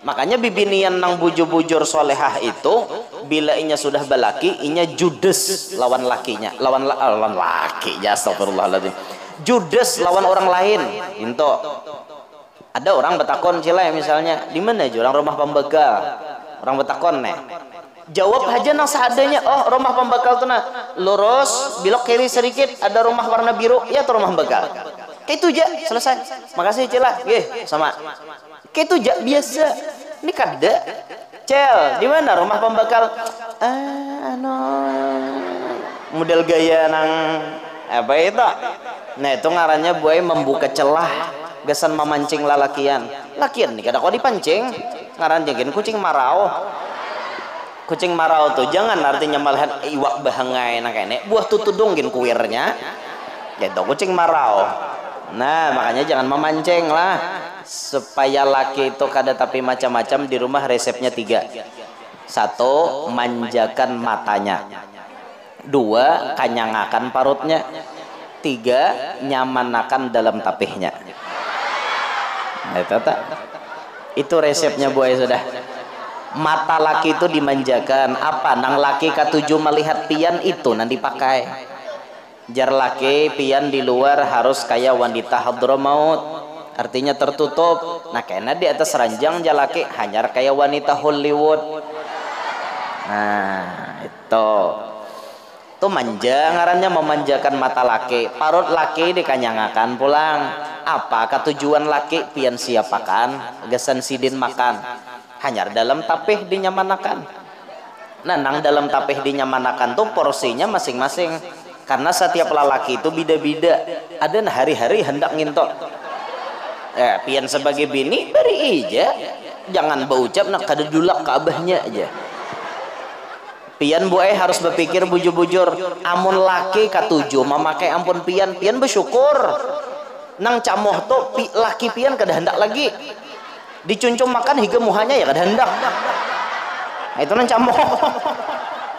Makanya bibinian nang bujur-bujur solehah itu bila inya sudah balaki inya judes lawan lakinya, lawan laki ya, astagfirullahaladzim, judes lawan orang lain. Into ada orang betakon cilai misalnya, di mana aja orang rumah pembegal, orang betakon nih jawab aja nang seadanya, oh rumah pembekal tuh nah lurus belok kiri sedikit ada rumah warna biru, ya tuh rumah pembekal. Kayak itu aja selesai, makasih cila, sama kayak itu aja biasa. Ini kada cel di mana rumah pembekal, model gaya nang apa itu, nah itu ngarannya buaya membuka celah gesan memancing lalakian nih kada kau dipancing ngaran jengkin kucing marau. Kucing marau tuh jangan artinya malahan iwak bahangai nang kene buah tutudung gin kuirnya gitu kucing marau. Nah makanya jangan memancing lah supaya laki itu kada tapi macam-macam. Di rumah resepnya 3. 1 manjakan matanya, 2 kanyangakan parutnya, 3 nyamanakan dalam tapihnya. Nah, itu resepnya buaya sudah. Mata laki itu dimanjakan apa nang laki ketujuh melihat pian itu nanti pakai jar laki pian di luar harus kayak wanita hadramaut artinya tertutup. Nah karena di atas ranjang jalaki hanyar kayak wanita Hollywood. Nah itu tuh manja ngarannya memanjakan mata laki. Parut laki dikanyangakan pulang. Apa ketujuan laki pian siapakan gesan sidin makan hanyar dalam tapih dinyamanakan. Nah nang dalam tapih dinyamanakan tuh porsinya masing-masing karena setiap lelaki itu beda-beda. Ada nah hari-hari hendak ngintok pian sebagai bini beri aja jangan berucap nak kada dulak ke abahnya aja. Pian buai harus berpikir bujur-bujur amun laki ketujuh memakai ampun pian bersyukur nang camoh tuh laki pian kada hendak lagi dicuncung makan higa muhanya ya kada hendak. Nah, itu nang camoh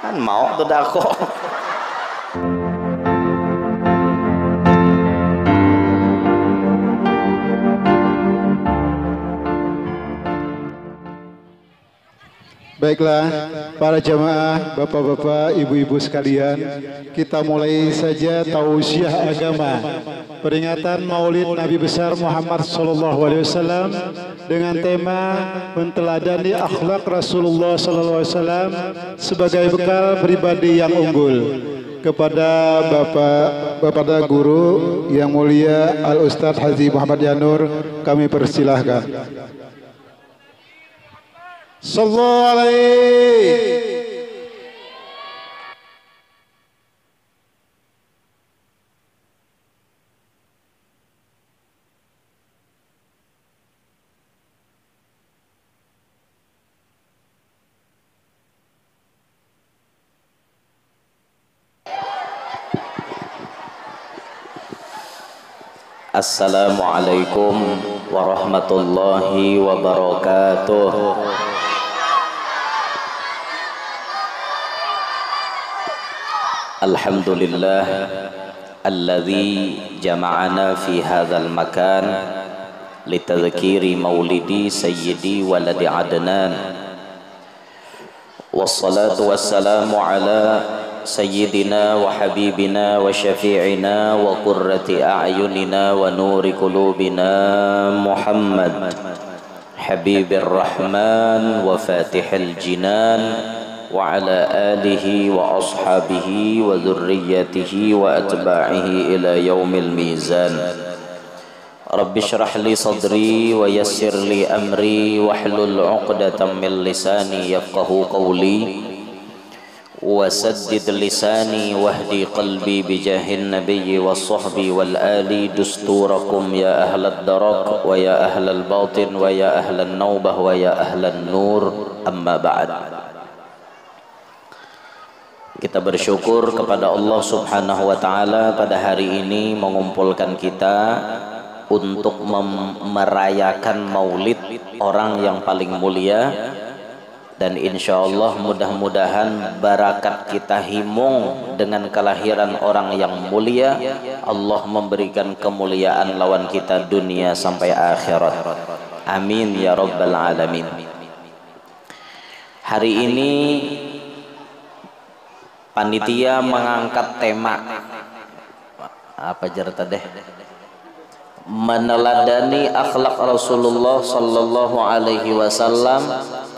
kan mau tuh dako. Baiklah para jamaah, bapak-bapak, ibu-ibu sekalian, kita mulai saja tausiah agama peringatan Maulid Nabi besar Muhammad SAW dengan tema menteladani akhlak Rasulullah SAW sebagai bekal pribadi yang unggul. Kepada Bapak Guru yang mulia Al Ustadz Haji Muhammad Yanur kami persilahkan. Sallallahu alaihi. Assalamualaikum warahmatullahi wabarakatuh. Alhamdulillah alladzi jama'ana fi hadzal makan litadhkiri maulidi sayyidi waladi adnan wassalatu wassalamu ala sayyidina wa habibina wa syafi'ina wa qurrati a'yunina wa nuri qulubina Muhammad habibir rahman wa fatihil jinan wa ala alihi wa ashabihi wa dhurriyyatihi wa atba'ihi ila yaumil mizan. Rabbi shrah li sadri wa yassir li amri wahlul 'uqdatam min lisani yafqahu qawli وسدد لساني واهدي قلبي بجاه النبي والصحب والآل دستوركم يا أهل الدرك ويا أهل الباطن ويا أهل النوبة ويا أهل النور أما بعد. Kita bersyukur kepada Allah Subhanahu wa taala pada hari ini mengumpulkan kita untuk merayakan Maulid orang yang paling mulia. Dan insya Allah mudah-mudahan barakat kita himung dengan kelahiran orang yang mulia. Allah memberikan kemuliaan lawan kita dunia sampai akhirat. Amin ya rabbal alamin. Hari ini panitia mengangkat tema apa jarta deh, meneladani akhlak Rasulullah sallallahu alaihi wasallam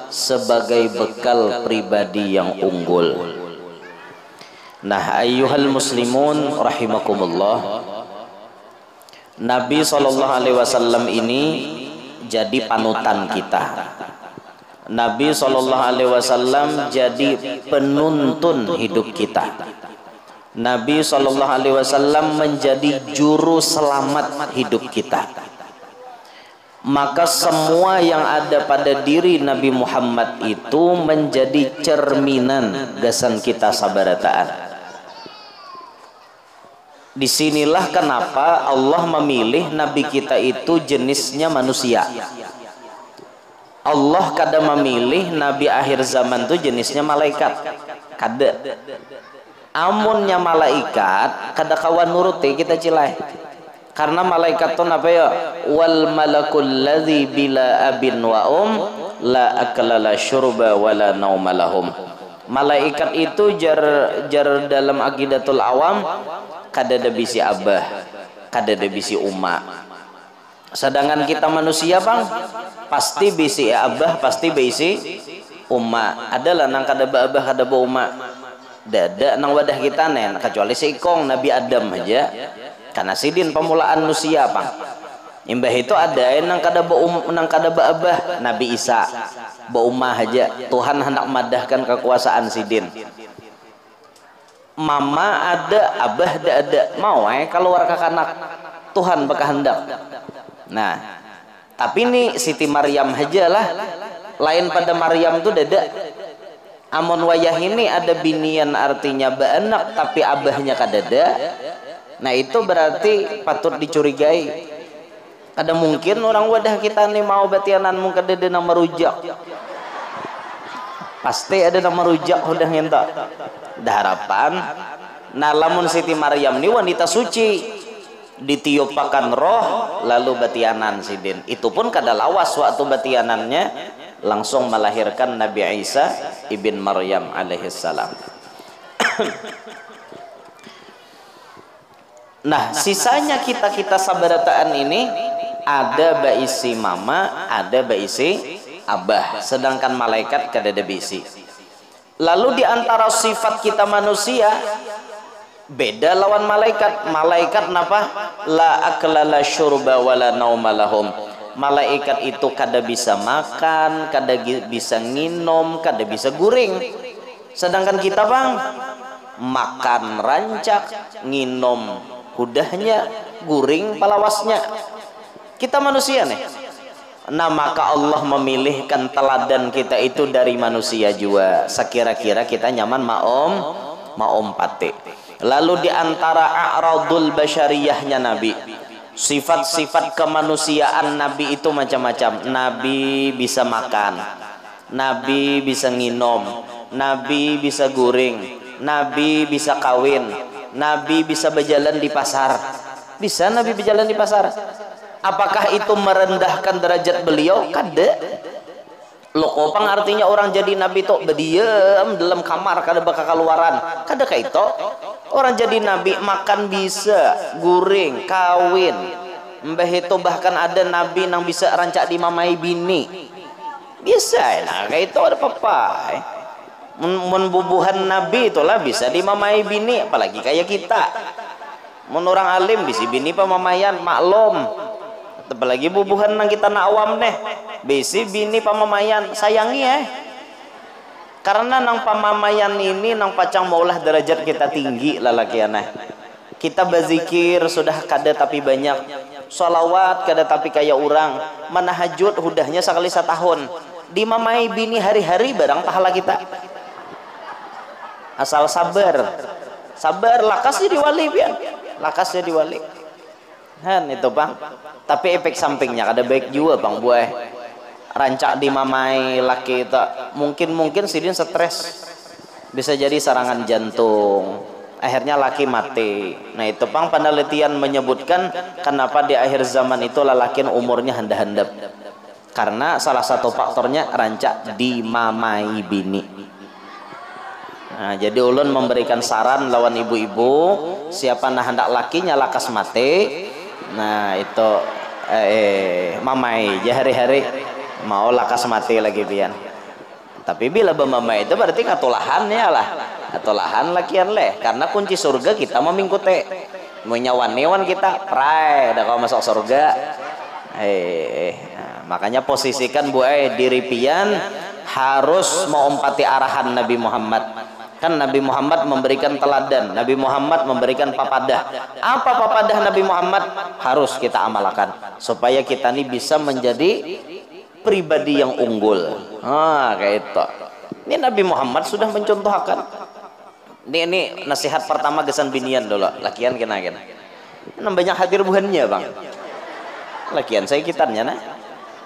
sebagai bekal pribadi yang unggul. Nah, ayyuhal muslimun rahimakumullah, Nabi sallallahu alaihi wasallam ini jadi panutan kita. Nabi sallallahu alaihi wasallam jadi penuntun hidup kita. Nabi sallallahu alaihi wasallam menjadi juru selamat hidup kita. Maka semua yang ada pada diri Nabi Muhammad itu menjadi cerminan gasan kita sabarataan. Disinilah kenapa Allah memilih Nabi kita itu jenisnya manusia. Allah kada memilih Nabi akhir zaman itu jenisnya malaikat. Kada. Amunnya malaikat kada kawan nuruti kita cilai. Karena malaikat itu apa ya? Wal malakul ladzi bila abin wa la akla la syurba wa la nauma lahum. Malaikat itu jar dalam aqidatul awam kada ada bisi abah, kada ada bisi umma. Sedangkan kita manusia bang, pasti bisi abah, pasti bisi umma. Adalah nang kada abah, kada umma. Dada nang wadah kita nen, kecuali si ikong Nabi Adam aja. Karena sidin pemulaan manusia bang. Imbah itu ada nang kada abah, Nabi Isa, umma aja. Tuhan hendak madahkan kekuasaan sidin. Mama ada, abah ada. Mau keluar ke kanak, Tuhan berkehendak. Nah, tapi ini Siti Maryam aja lah. Lain pada Maryam tuh dada. Amon wayah ini ada binian artinya baanak tapi abahnya kadada. Nah itu berarti patut dicurigai. Ada mungkin orang wadah kita nih mau batianan mungkin ada nama rujak. Pasti ada nama rujak udah ngenta. Harapan. Nah lamun Siti Maryam ini wanita suci, ditiupakan roh lalu batianan sidin. Itu pun kada lawas waktu batianannya langsung melahirkan Nabi Isa ibn Maryam alaihissalam. Nah sisanya kita sabarataan ini ada baisi mama, ada baisi abah, sedangkan malaikat kada ada baisi. Lalu di antara sifat kita manusia beda lawan malaikat. Malaikat napa? La akla la syurba wala nauma lahum. Malaikat itu kada bisa makan, kada bisa nginom, kada bisa guring. Sedangkan kita bang, makan rancak, nginom hudahnya, guring palawasnya. Kita manusia nih. Nah maka Allah memilihkan teladan kita itu dari manusia juga. Sekira-kira kita nyaman maom pate. Lalu di antara a'radul basyariyahnya Nabi, sifat-sifat kemanusiaan Nabi itu macam-macam. Nabi bisa makan, Nabi bisa nginom, Nabi bisa guring, Nabi bisa kawin, Nabi bisa berjalan di pasar. Bisa Nabi berjalan di pasar. Apakah itu merendahkan derajat beliau? Kada. Lokopang artinya orang jadi nabi itu berdiam dalam kamar kada bakal keluaran. Kada kayak itu. Orang jadi nabi makan bisa, guring, kawin. Mbah itu bahkan ada nabi yang bisa rancak dimamai bini. Bisa nah kayak itu ada apa-apa. Menbubuhan nabi itulah bisa dimamai bini, apalagi kayak kita. Menurang alim bisa bini pamamayan maklum. Apalagi bubuhan nang kita na awam nih, bisi bini pamamayan sayangi karena nang pamamayan ini nang pacang maulah derajat kita tinggi lalaki aneh. Kita berzikir sudah kada tapi banyak, sholawat kada tapi kayak orang, manahajud hudahnya sekali setahun, dimamai bini hari-hari barang pahala kita. Asal sabar, lakas jadi wali pian, lakas jadi wali. Han itu bang. Tapi efek sampingnya ada baik juga bang buah. Rancak dimamai laki itu mungkin sidin stres, bisa jadi serangan jantung, akhirnya laki mati. Nah itu bang penelitian menyebutkan kenapa di akhir zaman itu lelakin umurnya handap-handap. Karena salah satu faktornya rancak dimamai bini. Nah, jadi ulun memberikan saran lawan ibu-ibu, siapa nah hendak lakinya lakas mate. Nah, itu mamai hari-hari mau lakas mate lagi pian. Tapi bila bemamai itu berarti katulahannya lah. Katulahan lakian leh, karena kunci surga kita memingkute. Mau nyawan-nyawan kita prai dah kalau masuk surga. Nah, makanya posisikan diri pian harus mengumpati arahan Nabi Muhammad. Kan Nabi Muhammad memberikan teladan, Nabi Muhammad memberikan papadah. Apa papadah Nabi Muhammad? Harus kita amalkan supaya kita ini bisa menjadi pribadi yang unggul. Kayak itu. Ini Nabi Muhammad sudah mencontohkan. Ini nasihat pertama gesan binian dulu. Lakian kena. Banyak hadir buhannya bang. Lakian saya kitannya nah.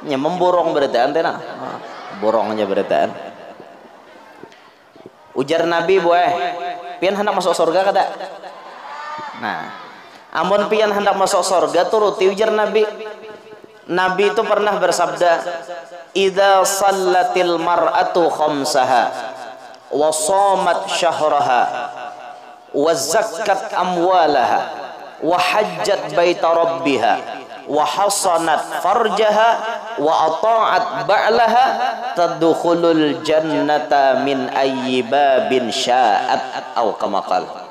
Memborong beritaan tena. Borongnya beritaan. Ujar Nabi pian hendak masuk surga kada? Nah, amun pian hendak masuk surga turuti ujar Nabi. Nabi itu pernah bersabda, "Idza sallatil mar'atu khamsaha wa shamat syahraha wa zakkat amwalaha wa hajjat baita rabbiha wa hasanat farjaha wa ata'at ba'laha tadkhulul jannata min ayyi babin sya'at." Atau kama qala.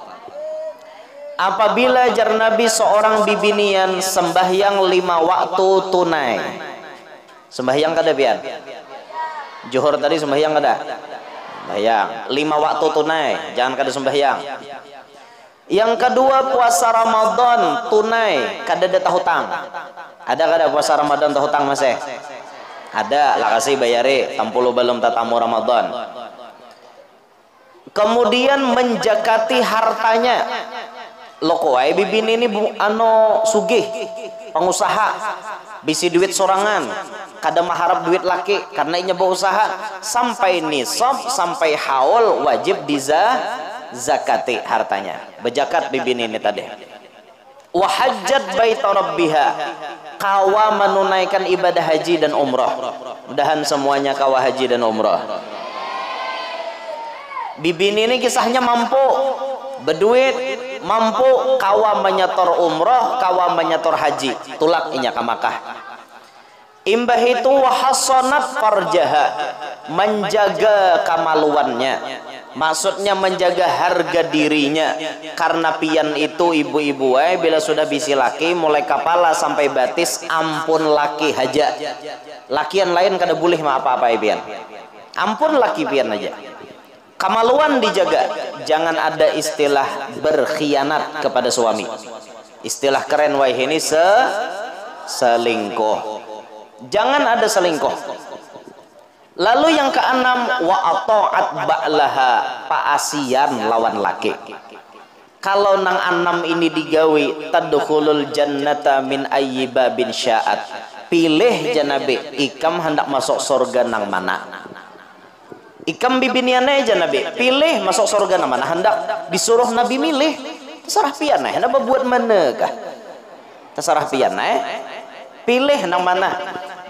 Apabila jar Nabi seorang bibinian sembahyang 5 waktu tunai. Sembahyang kada pian? Zuhur tadi sembahyang kada? Sembahyang 5 waktu tunai, jangan kada sembahyang. Yang kedua puasa Ramadan tunai, kada ada hutang. Ada kada puasa Ramadan tahu hutang masih? Ada, lah kasih bayari, tampulu belum tatamu Ramadan. Kemudian menjakati hartanya. Loko ay bibini ini sugih, pengusaha, bisi duit sorangan, kada maharap duit laki karena inya berusaha sampai nisab, sampai haul wajib zakati hartanya. Bejakat bibini ini tadi. Wa hajjat baita rabbiha, kawa menunaikan ibadah haji dan umrah. Mudahan semuanya kawa haji dan umrah. Bibini ini kisahnya mampu berduit, mampu kawa menyetor umrah, kawa menyetor haji, tulak inya ke Makkah. Imbah itu wahasanat farjaha, menjaga kamaluannya, maksudnya menjaga harga dirinya. Karena pian itu ibu-ibu bila sudah bisi laki mulai kepala sampai batis ampun laki haja. Lakian lain kada boleh ma apa-apa pian. Ampun laki pian aja. Kamaluan dijaga, jangan ada istilah berkhianat kepada suami. Istilah keren ini selingkuh. Jangan ada selingkuh. Lalu yang keenam wa ata'at ba'laha, paasian lawan laki. Kalau nang enam ini digawi tadkhulul jannata min ayyi babin sya'at. Pilih janabi ikam hendak masuk surga nang mana. Ikam bibiniannya aja Nabi, pilih masuk surga nang mana, hendak disuruh Nabi milih. Terserah pian hendak berbuat mana kah? Terserah pian pilih nang mana.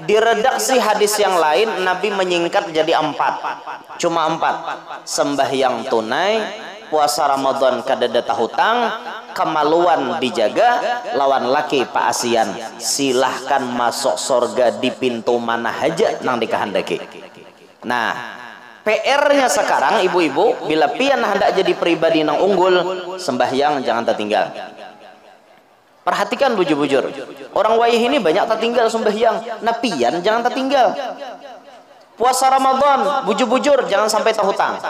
Di redaksi hadis yang lain Nabi menyingkat jadi 4. Cuma 4. Sembahyang tunai, puasa Ramadan kadada hutang, kemaluan dijaga, lawan laki paasian. Silahkan masuk surga di pintu mana haja nang dikehendaki. Nah, PR-nya sekarang ibu-ibu, bila pian hendak jadi pribadi nang unggul, sembahyang jangan tertinggal. Perhatikan bujur-bujur, orang wayah ini banyak tertinggal sembahyang. Nah pian jangan tertinggal. Puasa Ramadan, bujur-bujur jangan sampai terhutang.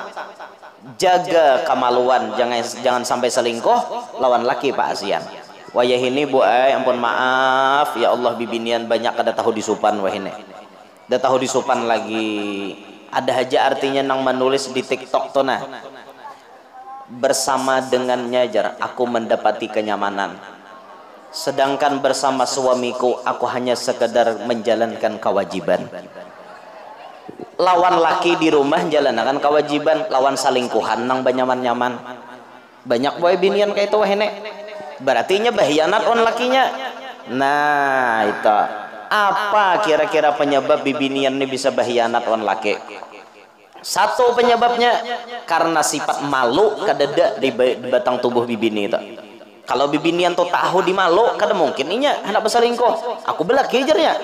Jaga kemaluan, jangan sampai selingkuh, lawan laki pak asian. Wayah ini ampun maaf ya Allah, bibinian banyak kada tahu disupan wah ini. Dah tahu disupan lagi. Ada aja artinya nang menulis di TikTok tuh nah. Bersama dengannya jar aku mendapati kenyamanan. Sedangkan bersama suamiku aku hanya sekedar menjalankan kewajiban. Lawan laki di rumah jalankan kewajiban, lawan salingkuhan nang banyaman-nyaman. Banyak boy binian kayak itu wah ini. Berarti nya bahianat on lakinya. Nah, itu. Apa kira-kira penyebab bibinian ini bisa bahianat wan laki? Satu penyebabnya karena sifat malu kadada di batang tubuh bibini itu. Kalau bibinian tuh tahu di malu, kada mungkin inya hendak berselingkuh. Aku belaki jarnya.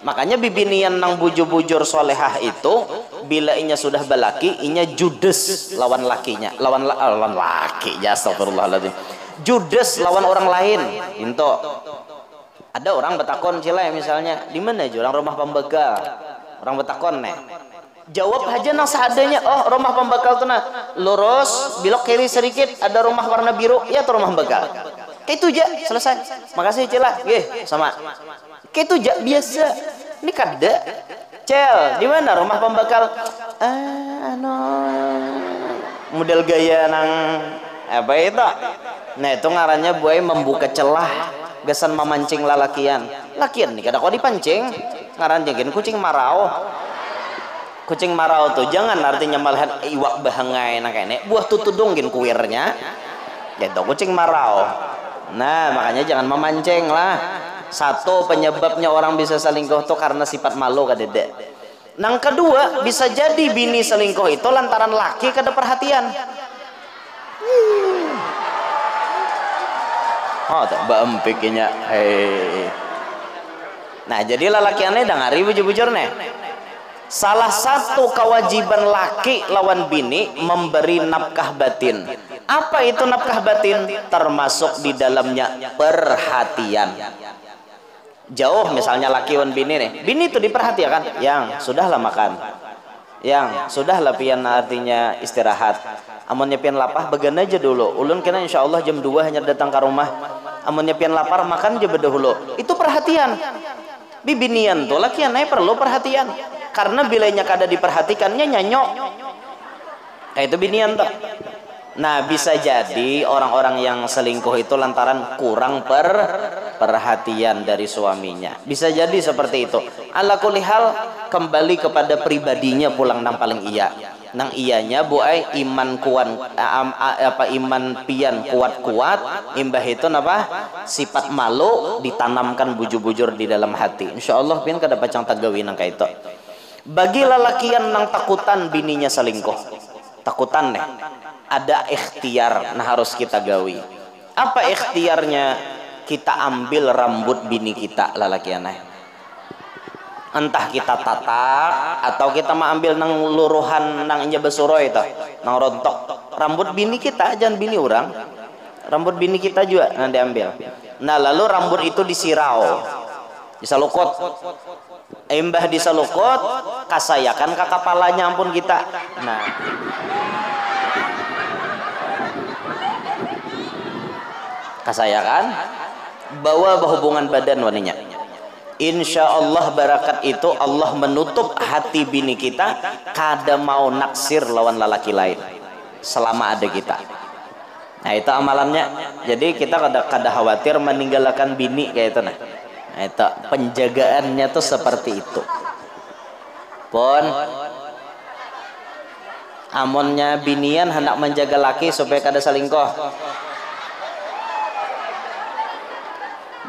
Makanya bibinian nang bujur-bujur solehah itu bila inya sudah belaki, inya judes lawan lakinya, lawan laki. Ya astagfirullahaladzim. Judes lawan orang lain. Into ada orang betakon cila misalnya, di mana aja orang rumah pembegal. Orang betakon nih. Jawab aja nang seadanya. Oh, rumah pembekal tuh nah lurus belok kiri sedikit ada rumah warna biru, ya tuh rumah pembekal. Kayak itu aja selesai. Makasih cila. Sama. Kayak itu aja biasa. Ini kada. Cel, di mana rumah pembekal? Model gaya nang apa itu? Nah, itu ngarannya buai membuka celah gesan memancing lalakian. Lakian nih kada kok dipancing. Ngaran jengkin kucing marau. Kucing marau tuh jangan artinya melihat iwak bahangai nang kene buah tutudunggin kuirnya gitu kucing marau. Nah makanya jangan memancing lah. Satu penyebabnya orang bisa selingkuh tuh karena sifat malu kadede. Nang kedua bisa jadi bini selingkuh itu lantaran laki kada perhatian. Oh tak baempikinya hei. Nah jadi lelaki aneh dangari bujur-bujur nih. Salah satu kewajiban laki lawan bini memberi nafkah batin. Apa itu nafkah batin? Termasuk di dalamnya perhatian. Jauh misalnya laki lawan bini nih. Bini itu diperhatikan. Yang sudahlah makan. Yang sudahlah pian artinya istirahat. Amunnya pian lapar began aja dulu. Ulun kena insya Allah jam 2 hanya datang ke rumah. Amunnya pian lapar makan aja dahulu. Itu perhatian. Bibinian tuh laki aneh perlu perhatian. Karena bilanya kada diperhatikannya nyanyok. Nah itu binian tuh. Nah bisa jadi orang-orang yang selingkuh itu lantaran kurang perhatian dari suaminya. Bisa jadi seperti itu. Ala kulli hal kembali kepada pribadinya pulang nang paling iya. Nang iyanya buai iman iman pian kuat-kuat imbah itu napa sifat malu ditanamkan bujur-bujur di dalam hati. Insyaallah pian kada pacang tagawi nang kaito. Bagi lelakian nang takutan bininya selingkuh, takutan nih ada ikhtiar nah harus kita gawi. Apa ikhtiarnya? Kita ambil rambut bini kita lelakian nih, entah kita tatak atau kita mau ambil nang luruhan nang inja besuro itu nang rontok rambut bini kita, jangan bini orang, rambut bini kita juga nanti ambil. Nah lalu rambut itu disirau, disalukot. Embah disalukot kasayakan ke kepalanya ampun kita. Nah kasayakan bawa hubungan badan waninya. Insya Allah barakat itu Allah menutup hati bini kita kada mau naksir lawan lelaki lain selama ada kita. Nah itu amalannya. Jadi kita kada khawatir meninggalkan bini kayak itu nah. Itu penjagaannya tuh seperti itu. Pon amonnya binian hendak menjaga laki supaya kada selingkuh.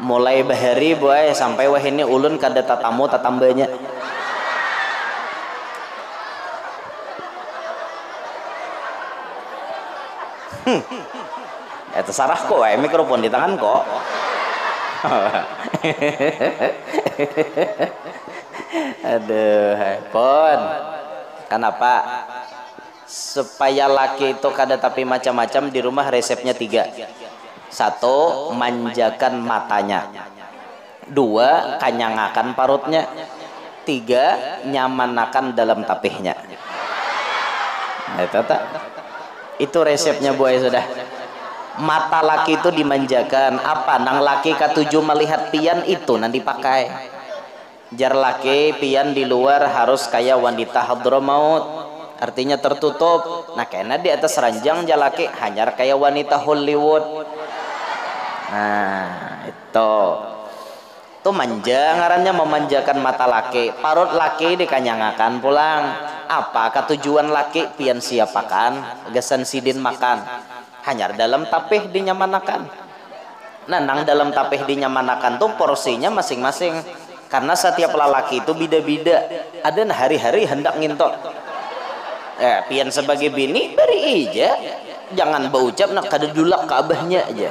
Mulai bahari boy sampai wah ini ulun kada tatamu tatambanya. Itu sarah kok mikrofon di tangan kok. Aduh, pon. Kenapa? Supaya laki itu kada tapi macam-macam di rumah resepnya 3. 1. Manjakan matanya. 2. Kanyangakan parutnya. 3. Nyamanakan dalam tapihnya. Itu resepnya boy sudah. Mata laki itu dimanjakan. Apa? Nang laki ketujuh melihat pian itu nanti pakai. Jar laki pian di luar harus kayak wanita hadramaut. Artinya tertutup. Nah karena di atas ranjang jalaki hanyar kayak wanita Hollywood. Nah itu manja ngarannya memanjakan mata laki. Parut laki dikanyangakan pulang. Apa ketujuan laki pian siapakan gesan sidin makan hanyar dalam tapih dinyamanakan. Nah nang dalam tapih dinyamanakan tuh porsinya masing-masing. karena setiap lelaki itu beda-beda. Ada hari-hari hendak ngintok, pian sebagai bini beri ija, jangan berucap nak kada dulak ke abahnya aja.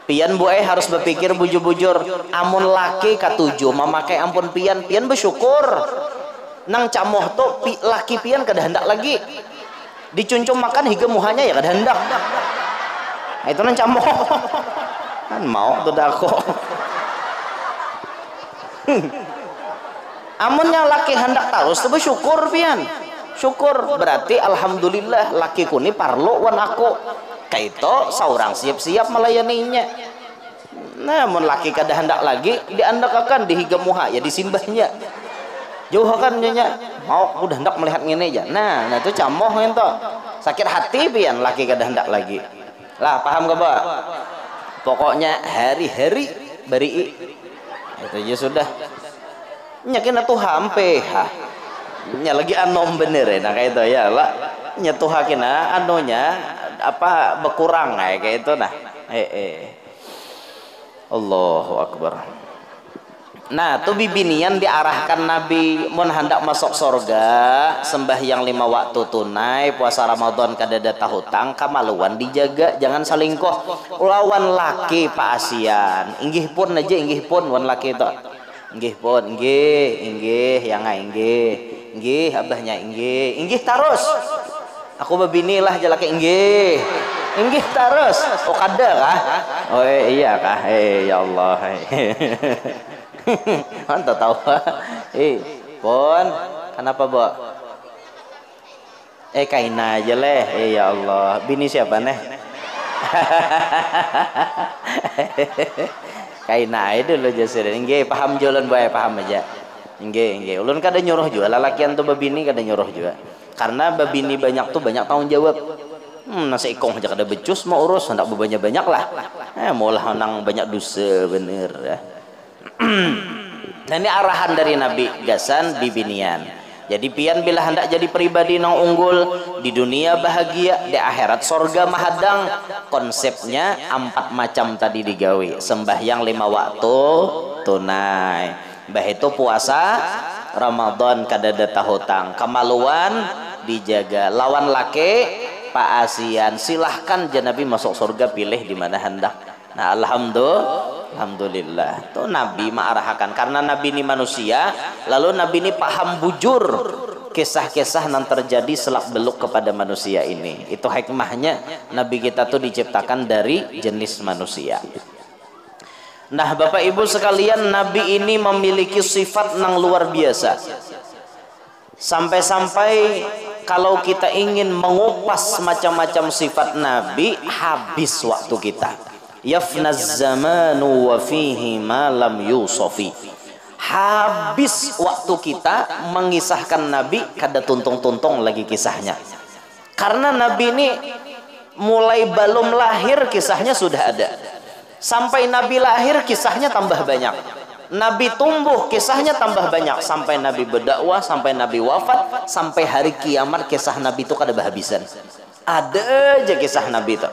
Pian buai harus berpikir bujur-bujur, amun laki katuju memakai ampun pian bersyukur. Nang camoh to laki pian kada hendak lagi dicuncung makan hingga muhanya ya kada hendak. Itu nang camoh kan mau tuh dako. Amunnya laki hendak terus tuh bersyukur pian, syukur berarti alhamdulillah lakiku ni parlo wan aku kaito seorang siap-siap melayaninya. Nah mun laki kada hendak lagi diandakakan dihiga muha ya disimbahnya jauh kan nyonya mau udah hendak melihat ngene aja. Nah itu camoh ento sakit hati pian laki kada hendak lagi lah, paham gak Pak? Pokoknya hari-hari beri itu aja sudah nyakin atuh hampe nya lagi anom bener ya. Nah kayak itu ya lah nyetuh hakina anonya apa berkurang kayak itu nah Allahu Akbar. Nah tuh bibinian diarahkan Nabi mun hendak masuk surga sembahyang 5 waktu tunai, puasa Ramadan kadada tahutang, kamaluan dijaga jangan salingkoh lawan laki Pak Asian. Inggih pun aja inggih pun wan laki itu inggih pun inggih yang inggih abahnya inggih terus aku babinilah jalake inggih terus. Oh kada kah? Oh iya kah? Ya Allah. Anta tahu. Pon kenapa Bu? Kaina aja leh. Ya Allah. Bini siapa neh? Kaina aja dulu jasir. Inggih paham jualan boy paham aja. Inggih. Ulun kada nyuruh juga lalakian tuh babini kada nyuruh juga. Karena babini banyak tuh banyak tanggung jawab. Nasi ikong aja kada becus mau urus hendak banyak lah. Maulah nang banyak dosa bener ya. Nah ini arahan dari Nabi gasan bibinian. Jadi pian bila hendak jadi pribadi nang unggul di dunia bahagia, di akhirat sorga mahadang. Konsepnya 4 macam tadi digawe. Sembahyang 5 waktu tunai, bah itu puasa Ramadan kadada tahutang, kamaluan dijaga, lawan laki Pak Asian silahkan Nabi masuk surga pilih di mana hendak. Nah alhamdulillah tuh Nabi mengarahkan karena Nabi ini manusia, lalu Nabi ini paham bujur kisah-kisah yang terjadi selak beluk kepada manusia ini. Itu hikmahnya Nabi kita tuh diciptakan dari jenis manusia. Nah Bapak Ibu sekalian, Nabi ini memiliki sifat yang luar biasa sampai-sampai kalau kita ingin mengupas macam-macam sifat Nabi habis waktu kita. Yafnaz zamanu wa fihi ma lam yusofi. Habis waktu kita mengisahkan Nabi kada tuntung-tuntung lagi kisahnya. Karena Nabi ini mulai belum lahir kisahnya sudah ada. Sampai Nabi lahir kisahnya tambah banyak. Nabi tumbuh kisahnya tambah banyak. Sampai Nabi berdakwah, sampai Nabi wafat, sampai hari kiamat kisah Nabi itu kada berhabisan. Ada aja kisah Nabi itu.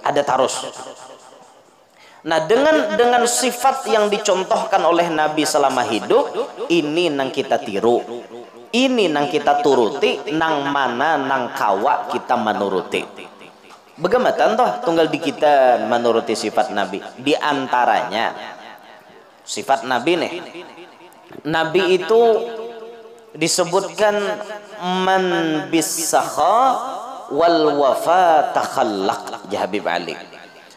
Ada terus. Nah dengan sifat yang dicontohkan oleh Nabi selama hidup ini nang kita tiru, ini nang kita turuti, nang mana nang kawa kita menuruti. Bagaimana toh tunggal di kita menuruti sifat Nabi. Di antaranya sifat Nabi nih, Nabi itu disebutkan man bisakha wal wafa takhallaq ya Habib Ali.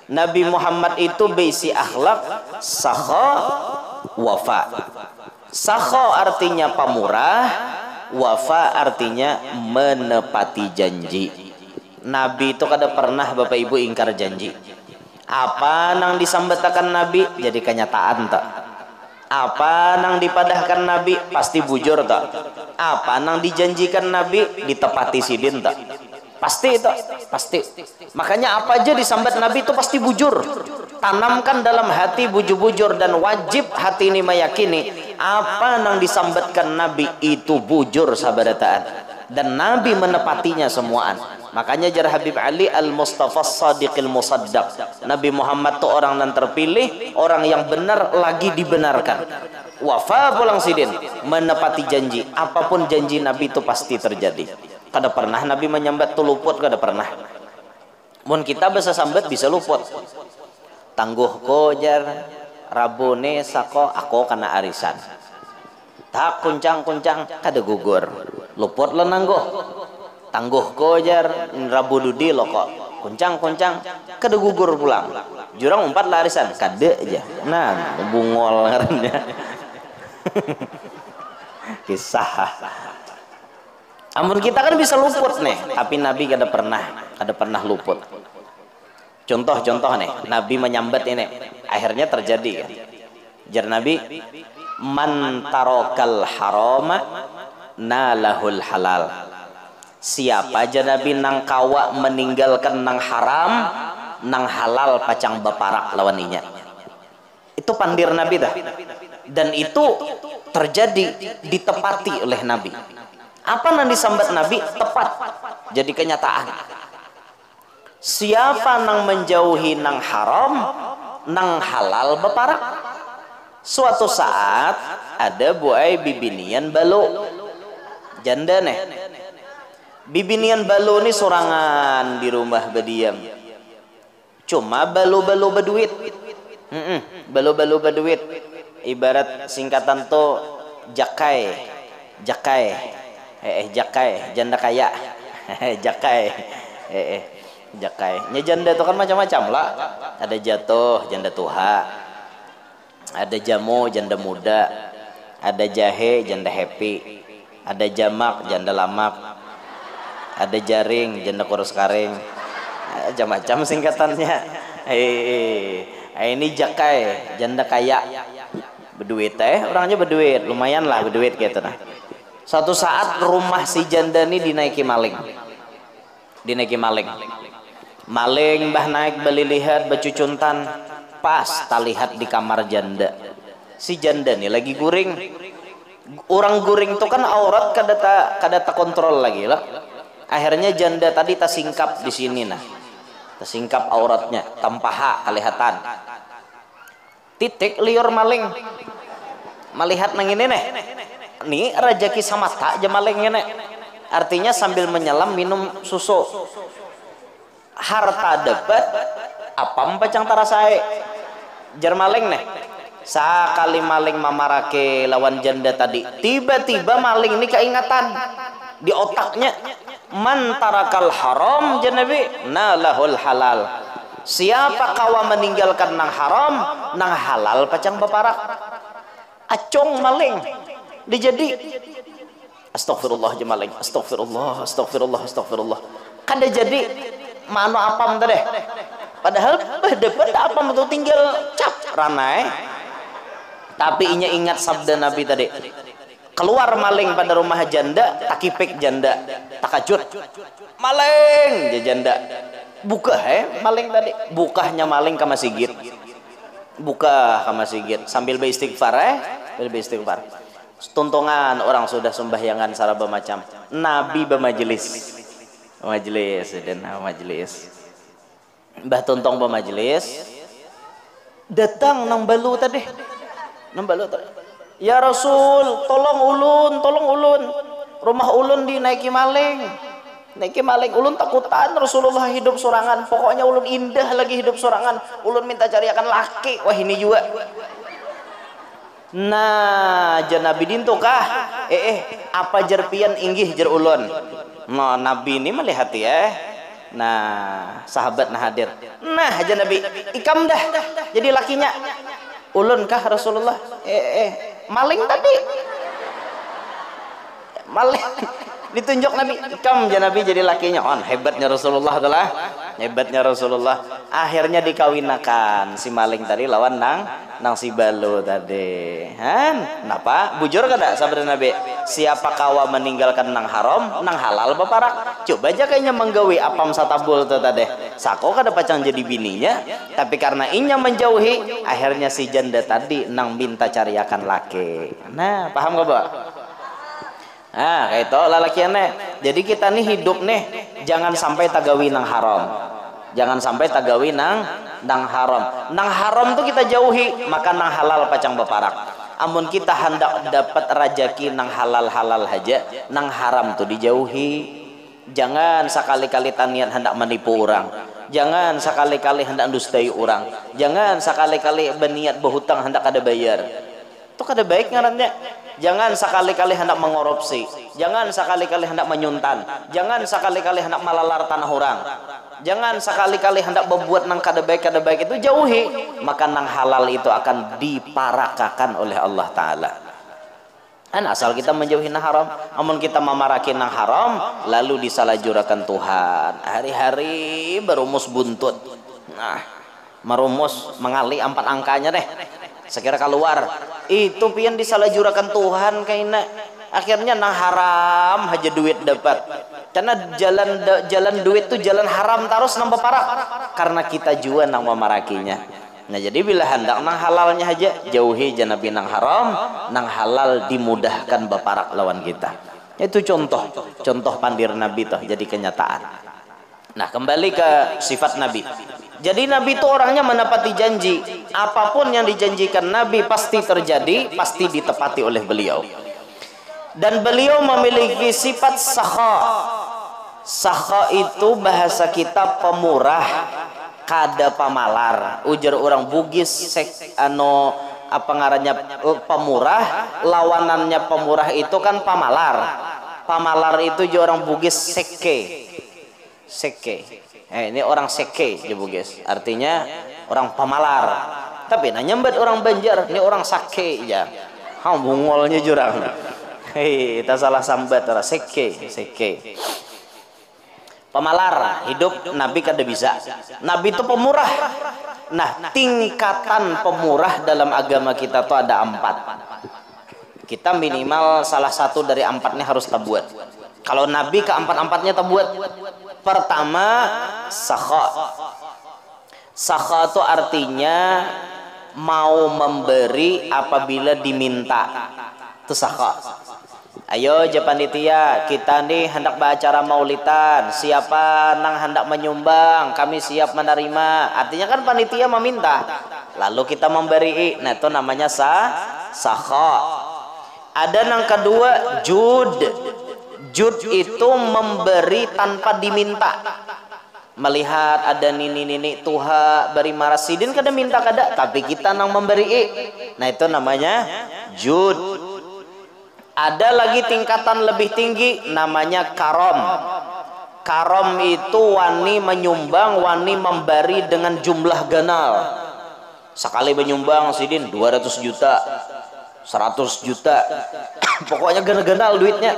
Nabi Muhammad itu berisi akhlak sakha wafa. Sakha artinya pamurah, wafa artinya menepati janji. Nabi itu kada pernah Bapak Ibu ingkar janji. Apa nang disambatakan Nabi jadi kenyataan tak? Apa nang dipadahkan Nabi pasti bujur tak? Apa nang dijanjikan Nabi ditepati sidin tak? Pasti itu, pasti. Makanya apa aja disambat Nabi itu pasti bujur. Tanamkan dalam hati bujur-bujur dan wajib hati ini meyakini apa yang disambatkan Nabi itu bujur sabarataan dan Nabi menepatinya semuaan. Makanya jar Habib Ali al-Mustafa Sadiqil Musaddaq, Nabi Muhammad tuh orang yang terpilih, orang yang benar lagi dibenarkan. Wafa pulang sidin, menepati janji. Apapun janji Nabi itu pasti terjadi. Kada pernah Nabi menyambat tuh luput, kada pernah. Mun kita bisa sambat bisa luput. Tangguh ko jar Rabone sako aku kena arisan. Tak kuncang-kuncang kada gugur. Luput lo nangguh. Tangguh ko jar Rabu dudi lo kok. Kuncang-kuncang kada gugur pulang. Jurang umpat larisan kada aja. Nah, bungol ngarannya. Kisah. Amun kita kan bisa luput nih, tapi Nabi kada pernah luput. Contoh nih, Nabi menyambat ini, akhirnya terjadi kan. Jar Nabi, man tarokal harama nalahul halal. Siapa aja Nabi nang kawa meninggalkan nang haram, nang halal pacang baparak lawaninya. Itu pandir Nabi dah. Dan itu terjadi, ditepati oleh Nabi. Apa yang disambat Nabi tepat jadi kenyataan. Siapa nang menjauhi nang haram, nang halal beparak. Suatu saat ada buai bibinian balu janda nih. Bibinian balu ini sorangan di rumah berdiam. Cuma balu-balu berduit. Balu-balu berduit. Ibarat singkatan tuh jakai. Jakai, janda kaya. Jakai. Jakai. Nya janda itu kan macam-macam lah. Ada jatuh, janda tuha. Ada jamu, janda muda. Ada jahe, janda happy. Ada jamak, janda lamak. Ada jaring, janda kurus karing. Macam-macam singkatannya. Ini jakai, janda kaya. Berduit orangnya berduit. Lumayan lah berduit gitu nah. Suatu saat rumah si janda ini dinaiki maling. Maling bah naik beli lihat becucuntan, pas tak lihat di kamar janda. Si janda nih lagi guring. Orang guring itu kan aurat kada tak kontrol lagi lah. Akhirnya janda tadi tersingkap di sini nah. Tersingkap auratnya, tampaha kelihatan. Titik liur maling. Melihat nang ini nih. Nih rajaki sama tak aja malingnya nih. Artinya sambil menyelam minum susu. Harta dapat apa pacang tarasai jar maling nih. Sakali maling mamarake lawan janda tadi, tiba-tiba maling ini keingatan di otaknya, man tarakal haram janabi nalahul halal. Siapa kawa meninggalkan nang haram nang halal pacang baparak. Acong maling dijadi astagfirullah jemaling, astagfirullah. Kada jadi mano apam tadi. Padahal dapat apa itu tinggal cap ranai. Tapi inya ingat sabda Nabi tadi. Keluar maling pada rumah janda, takipik janda, takajut. Maling janda. Buka maling tadi. Bukahnya maling ke masjid. Buka ke masjid sambil beristighfar beristighfar. Tuntungan orang sudah sembahyangan saraba macam. Nabi bermajelis. Majelis. Mbah Tuntong bermajelis. Datang nang balu tadi. Ya Rasul, tolong ulun. Rumah ulun dinaiki maling. Ulun takutan Rasulullah hidup sorangan. Pokoknya ulun indah lagi hidup sorangan. Ulun minta cariakan laki. Wah ini juga. Nah, jar Nabi dintu kah? Apa jar pian inggih jar ulun. Nah, Nabi ini melihat ya. Nah, sahabat nah hadir. Nah, jar Nabi, ikam dah. Jadi lakinya. Ulun kah Rasulullah? Maling tadi. Maling. Ditunjuk Nabi, ikam jar Nabi jadi lakinya. On hebatnya Rasulullah adalah hebatnya Rasulullah. Akhirnya dikawinakan si maling tadi lawan nang si balu tadi. Kenapa? Bujur kada sabda Nabi? Siapa kawa meninggalkan nang haram, nang halal baparak. Coba aja kayaknya menggawi apam satabul tuh tadi. Sako kada pacang jadi bininya, tapi karena inya menjauhi, akhirnya si janda tadi nang minta cariakan laki. Nah, paham gak, Pak? Nah, kayak itu lalakiannya. Jadi kita nih hidup nih, jangan sampai tagawi nang haram. Jangan sampai tagawi nang haram. Nang haram tuh kita jauhi, maka nang halal pacang beparak. Amun kita hendak dapat rajaki nang halal-halal aja, nang haram tuh dijauhi. Jangan sekali-kali tanian hendak menipu orang. Jangan sekali-kali hendak dustai orang. Jangan sekali-kali berniat berhutang hendak ada bayar. Itu kada baik ngarannya. Jangan sekali-kali hendak mengorupsi. Jangan sekali-kali hendak menyuntan. Jangan sekali-kali hendak malalar tanah orang. Jangan sekali-kali hendak berbuat nang kada baik itu jauhi. Maka nang halal itu akan diparakakan oleh Allah Ta'ala. Asal kita menjauhi nang haram. Amun kita memaraki nang haram, lalu disalahjurakan Tuhan. Hari-hari berumus buntut. Nah, merumus mengali 4 angkanya deh. Sekira keluar itu pian disalahjurakan Tuhan kaina. Akhirnya nang haram aja duit dapat. Karena jalan duit tuh jalan haram terus nambah parah. Karena kita juga nang memarakinya. Nah jadi bila hendak nang halalnya aja jauhi janabi nang haram, nang halal dimudahkan beparak lawan kita. Itu contoh pandir Nabi toh jadi kenyataan. Nah kembali ke sifat Nabi. Jadi Nabi itu orangnya menepati janji. Apapun yang dijanjikan Nabi pasti terjadi, pasti ditepati oleh beliau. Dan beliau memiliki sifat sakha. Sakha itu bahasa kita pemurah, kada pamalar. Ujar orang Bugis apa ngarannya pemurah, lawanannya pemurah itu kan pamalar. Pamalar itu orang Bugis seke. Ini orang seke di Bugis. Artinya orang pamalar. Tapi nyambat orang Banjar, ini orang sake ya. Bungolnya jurang. Hei, kita salah sambat orang seke. Pemalar hidup Nabi kada bisa. Nabi itu pemurah. Nah, tingkatan pemurah dalam agama kita tuh ada 4. Kita minimal salah satu dari 4 ini harus tabuat. Kalau Nabi ke 4-4-nya tabuat. Pertama, sakha. Sakha itu artinya mau memberi apabila diminta. Itu sakha. Ayo panitia, kita nih hendak beracara maulidan. Siapa nang hendak menyumbang, kami siap menerima. Artinya kan panitia meminta, lalu kita memberi. Nah itu namanya sakha. Ada nang kedua jud. Jud itu memberi tanpa diminta. Melihat ada nini tuha beri marasidin kada minta kada, tapi kita nang memberi. Nah itu namanya jud. Ada lagi tingkatan lebih tinggi namanya karom. Karom itu wani menyumbang, wani memberi dengan jumlah ganal. Sekali menyumbang sidin 200 juta, 100 juta. Pokoknya ganal duitnya.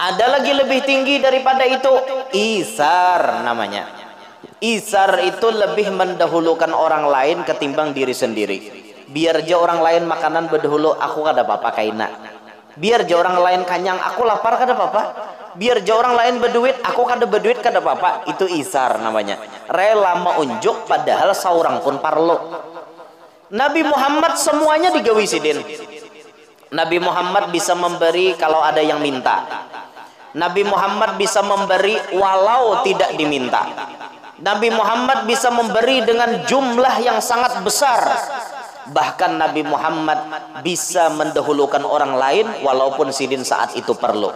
Ada lagi lebih tinggi daripada itu, isar namanya. Isar itu lebih mendahulukan orang lain ketimbang diri sendiri. Biar aja orang lain makanan berdahulu, aku kada apa-apa kaina. Biar aja orang lain kanyang, aku lapar kada apa-apa. Biar aja orang lain berduit, aku kada berduit kada apa-apa. Itu isar namanya. Rela meunjuk padahal seorang pun parlo. Nabi Muhammad semuanya digawi sidin. Nabi Muhammad bisa memberi kalau ada yang minta. Nabi Muhammad bisa memberi walau tidak diminta. Nabi Muhammad bisa memberi dengan jumlah yang sangat besar. Bahkan Nabi Muhammad bisa mendahulukan orang lain walaupun sidin saat itu perlu.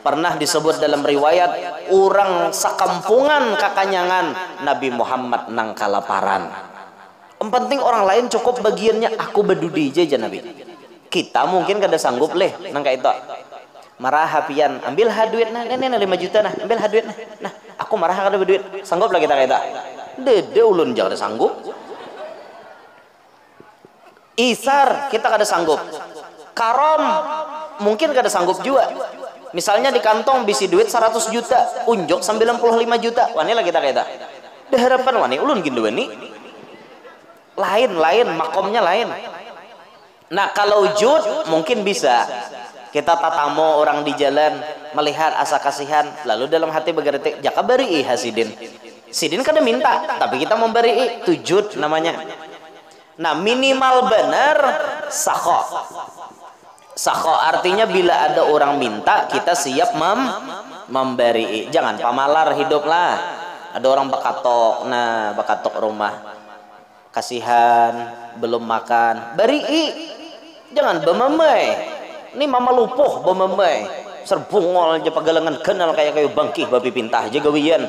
Pernah disebut dalam riwayat, orang sekampungan kakanyangan, Nabi Muhammad nang kalaparan. Yang penting orang lain cukup bagiannya, aku berdudi aja Nabi. Kita mungkin kada sanggup leh nang kayak itu. Marah hapian, ambil haduit nah, ini 5 juta nah, ambil haduit nah, aku marah kada berduit, sanggup lah kita kayak itu. Dede ulun jangan sanggup. Isar kita kada sanggup. Karom mungkin kada sanggup juga. Misalnya di kantong bisi duit 100 juta, unjuk 95 juta. Wani lah kita kaita. Dah harapan wani ulun gindu wani. Lain makomnya lain. Nah, kalau jud mungkin bisa. Kita tatamo orang di jalan melihat asa kasihan, lalu dalam hati bergeretik, jaka beri hasidin. Sidin kada minta, tapi kita memberi, itu jud namanya. Nah, minimal benar sakha. Sakha artinya bila ada orang minta, kita siap memberi. Jangan pamalar hiduplah. Ada orang bakatok, nah bakatok rumah, kasihan belum makan, beri. Jangan bememei. Ini mama lupuh bememei, serbungol aja pagalangan kenal kayak kayu bangkih babi pintah aja gawian.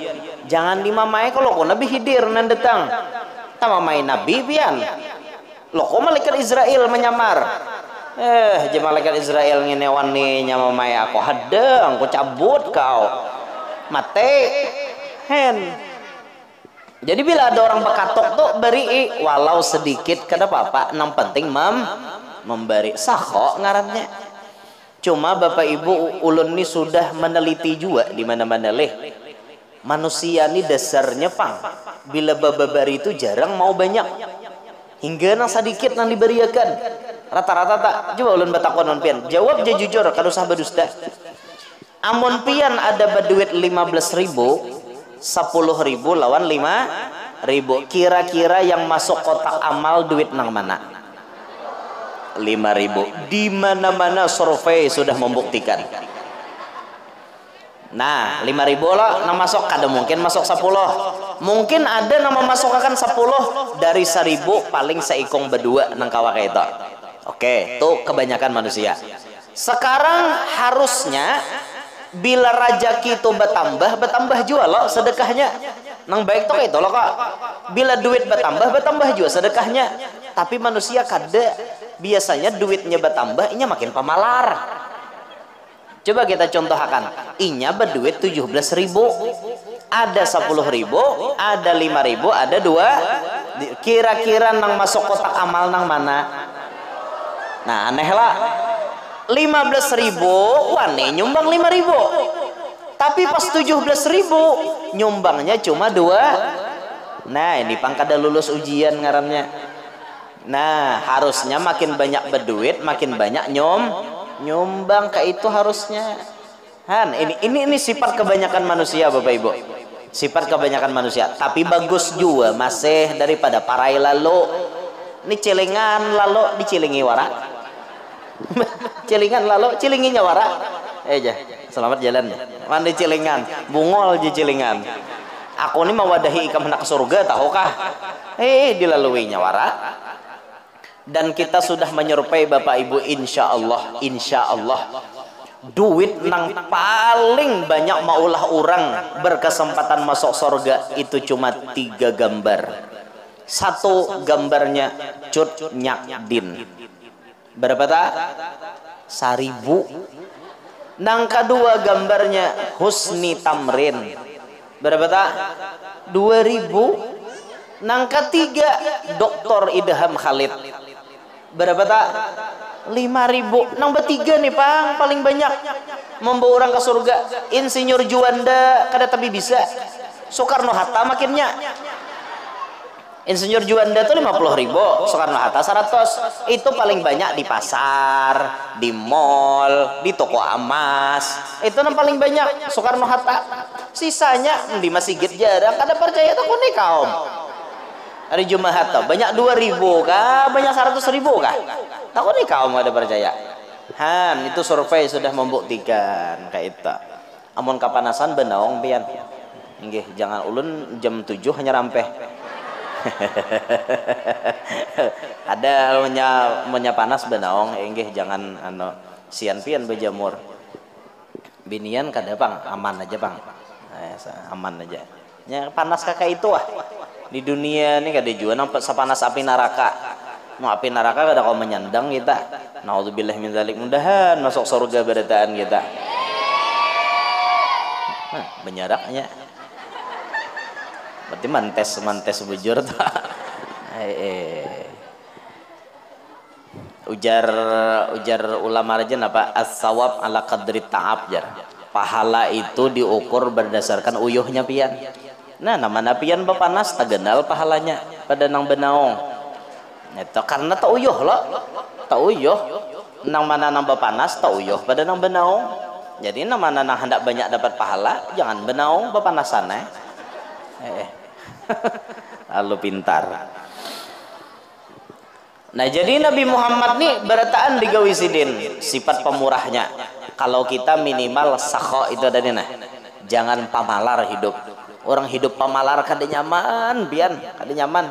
Jangan dimamai kalau kau nabi hidir nan datang. Tamamai nabi pian. Loh kok malaikat Israel menyamar. Malaikat Israel ngenewan nih nyamamai aku hadang, aku cabut kau. Mate. Hen. Jadi bila ada orang bekatok tuh beri walau sedikit kada apa-apa, yang penting memberi. Sahok ngarannya. Cuma Bapak Ibu ulun ini sudah meneliti juga di mana-mana leh. Manusia ini dasarnya pang bila bababari itu jarang mau banyak. Hingga nang sedikit nang diberiakan. Rata-rata tak. Coba ulun batakon non pian. Jawab je jujur kada usah badusta. Amun pian ada baduit 15.000, 10.000 lawan 5.000. Kira-kira yang masuk kotak amal duit nang mana? 5.000. Di mana-mana survei sudah membuktikan. Nah, 5.000 lah nang masuk kada mungkin masuk 10. Mungkin ada nang memasukkan 10 dari 1.000 paling seikung berdua nang kawak itu. Oke, itu kebanyakan manusia. Sekarang harusnya bila rajaki itu bertambah juga loh sedekahnya. Nang baik tuh itu loh kok. Bila duit bertambah juga sedekahnya. Tapi manusia kada, biasanya duitnya bertambah, inya makin pamalar. Coba kita contohkan. Inya berduit 17.000. Ada 10.000, ada 5.000, ada 2. Kira-kira nang masuk kotak amal nang mana? Nah, aneh lah. 15.000 wane nyumbang 5.000. Tapi pas 17.000 nyumbangnya cuma 2. Nah, ini pang kada lulus ujian ngarannya. Nah, harusnya makin banyak berduit, makin banyak nyumbang ke itu harusnya. Han, ini sifat kebanyakan manusia Bapak Ibu. Sifat kebanyakan manusia, tapi bagus juga masih daripada parai lalu. Ini celengan lalu dicelingi warak. Celingan lalu cilinginya warak. Selamat jalan ya. Mandi celingan, bungol je celingan. Aku ini mewadahi ikam hendak ke surga tahukah? Dilaluinya warak. Dan kita sudah menyerupai Bapak Ibu insya Allah duit nang paling banyak maulah orang berkesempatan masuk surga itu cuma 3 gambar. Satu gambarnya Cut Nyakdin. Berapa tak? 1.000. Nang kedua gambarnya Husni Tamrin. Berapa tak? 2.000. Nang ketiga Dr. Idham Khalid. Berapa tak? 5.000. Nang bertiga nih pang paling banyak membawa orang ke surga. Insinyur Juanda kada tapi bisa. Soekarno Hatta makinnya. Insinyur Juanda itu 50.000, Soekarno Hatta 100. Itu paling banyak di pasar, di mall, di toko emas. Itu yang paling banyak Soekarno Hatta. Sisanya di masjid jarang. Kada percaya tak nih kaum. Hari Jumat tuh banyak 2.000 kah? Banyak 100.000 kah? Takut nih kaum ada percaya. Han, itu survei sudah membuktikan kayak itu. Amun kapanasan benaong pian. Inggih, jangan ulun jam 7 hanya rampeh. Ada punya panas benaong, inggih jangan sian pian berjamur. Binian kada bang, aman aja bang. Aman aja. Ya panas kakak itu di dunia ini kada juga nampak sepanas api neraka. Mau api neraka kada kau menyandang kita. Naudzubillah min dzalik. Mudahan masuk surga berataan kita. Benyaraknya. Berarti mantes bujur tuh. Ujar ulama aja apa? As-sawab ala qadri ta'ab jar. Pahala itu diukur berdasarkan uyuhnya pian. Nah, nama pian bapanas tagenal pahalanya pada nang benaong. Itu karena tak uyuh loh. Tak uyuh. Nang mana nang bapanas tak uyuh pada nang benaong. Jadi nang mana nang hendak banyak dapat pahala, jangan benaong bapanasan Lalu pintar. Nah, jadi Nabi Muhammad nih berataan di gawisidin sifat pemurahnya. kalau kita minimal sakho itu tadi nah, jangan pamalar hidup. Orang hidup pamalar kada nyaman, pian kada nyaman.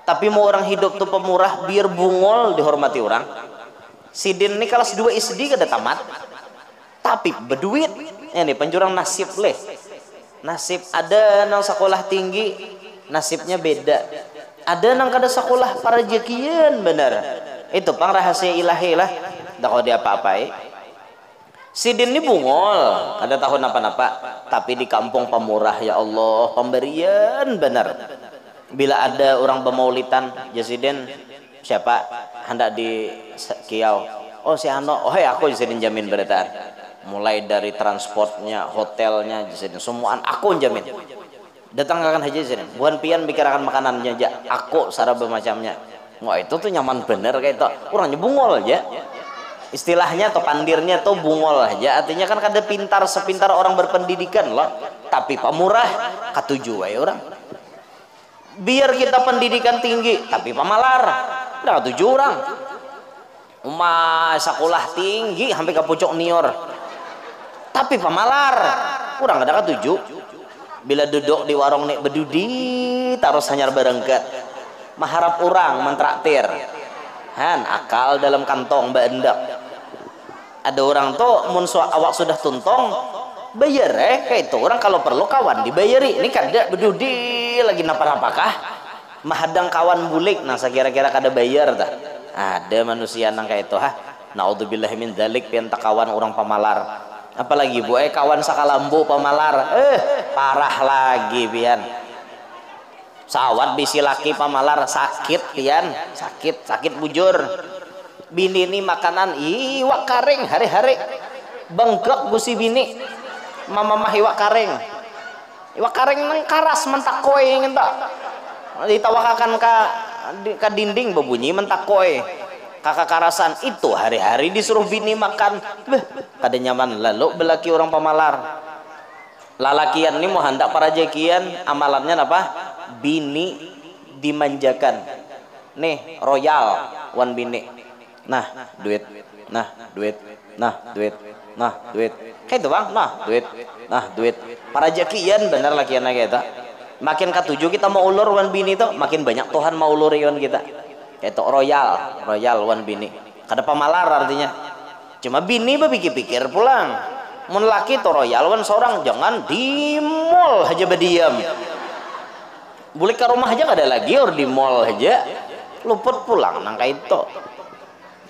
Tapi mau orang hidup tuh pemurah biar bungol dihormati orang. Sidin ini kelas 2 SD kada tamat. Tapi berduit. Ini penjurang nasib leh. Nasib ada nang sekolah tinggi, nasibnya beda. Ada nang kada sekolah para jekian bener. Itu pang rahasia ilahi lah. Dah kau dia apa-apai. Sidin ini bungol, kada tahu napa-napa. Tapi di kampung pemurah ya Allah, pemberian bener. Bila ada orang pemaulitan, Jasidin siapa hendak di kiau, oh si Ano, oh hey, aku Jasidin jamin beritaan. Mulai dari transportnya, hotelnya, Jasidin semuaan aku jamin. Datang akan haji Jasidin, bukan pian bicarakan makanannya aja, aku sarana bermacamnya. Wah itu tuh nyaman bener kayak itu, orangnya bungol aja. Istilahnya atau pandirnya tuh bungol aja, artinya kan kada pintar sepintar orang berpendidikan loh, tapi pemurah katuju ya orang. Biar kita pendidikan tinggi tapi pamalar udah katuju orang. Sekolah tinggi sampai ke pucuk nior tapi pamalar kurang kada katuju. Bila duduk di warung nek bedudi taruh hanyar berengket mengharap orang mentraktir han akal dalam kantong baendak. Ada orang tuh mun awak sudah tuntong bayar kayak itu orang kalau perlu kawan dibayari. Ini kada bedudi lagi napa-napakah mahadang kawan bulik nah sekira-kira kada bayar dah. Ada manusia nang kayak itu naudzubillah min dzalik pian kawan orang pamalar. Apalagi bu kawan sakalambu pamalar parah lagi pian. Sawat bisi laki pamalar sakit pian, sakit bujur. Bini ini makanan iwak karing hari-hari bengkak gusi bini mama iwak karing nang karas mentak koe ngenta ditawakakan ka dinding berbunyi mentak koe kakak karasan itu hari-hari disuruh bini makan kada nyaman. Lalu belaki orang pamalar lalakian ini mau hendak para jekian amalannya apa bini dimanjakan nih royal wan bini nah duit kayak itu bang nah duit para jekian bener lakian kayak itu makin ketujuh kita mau ulur wan bini itu makin banyak Tuhan mau ulur wan kita kayak itu royal wan bini kada pamalar artinya cuma bini berpikir-pikir pulang mun laki to royal wan seorang jangan di mall aja berdiam boleh ke rumah aja kada lagi or di mall aja luput pulang nang kayak itu.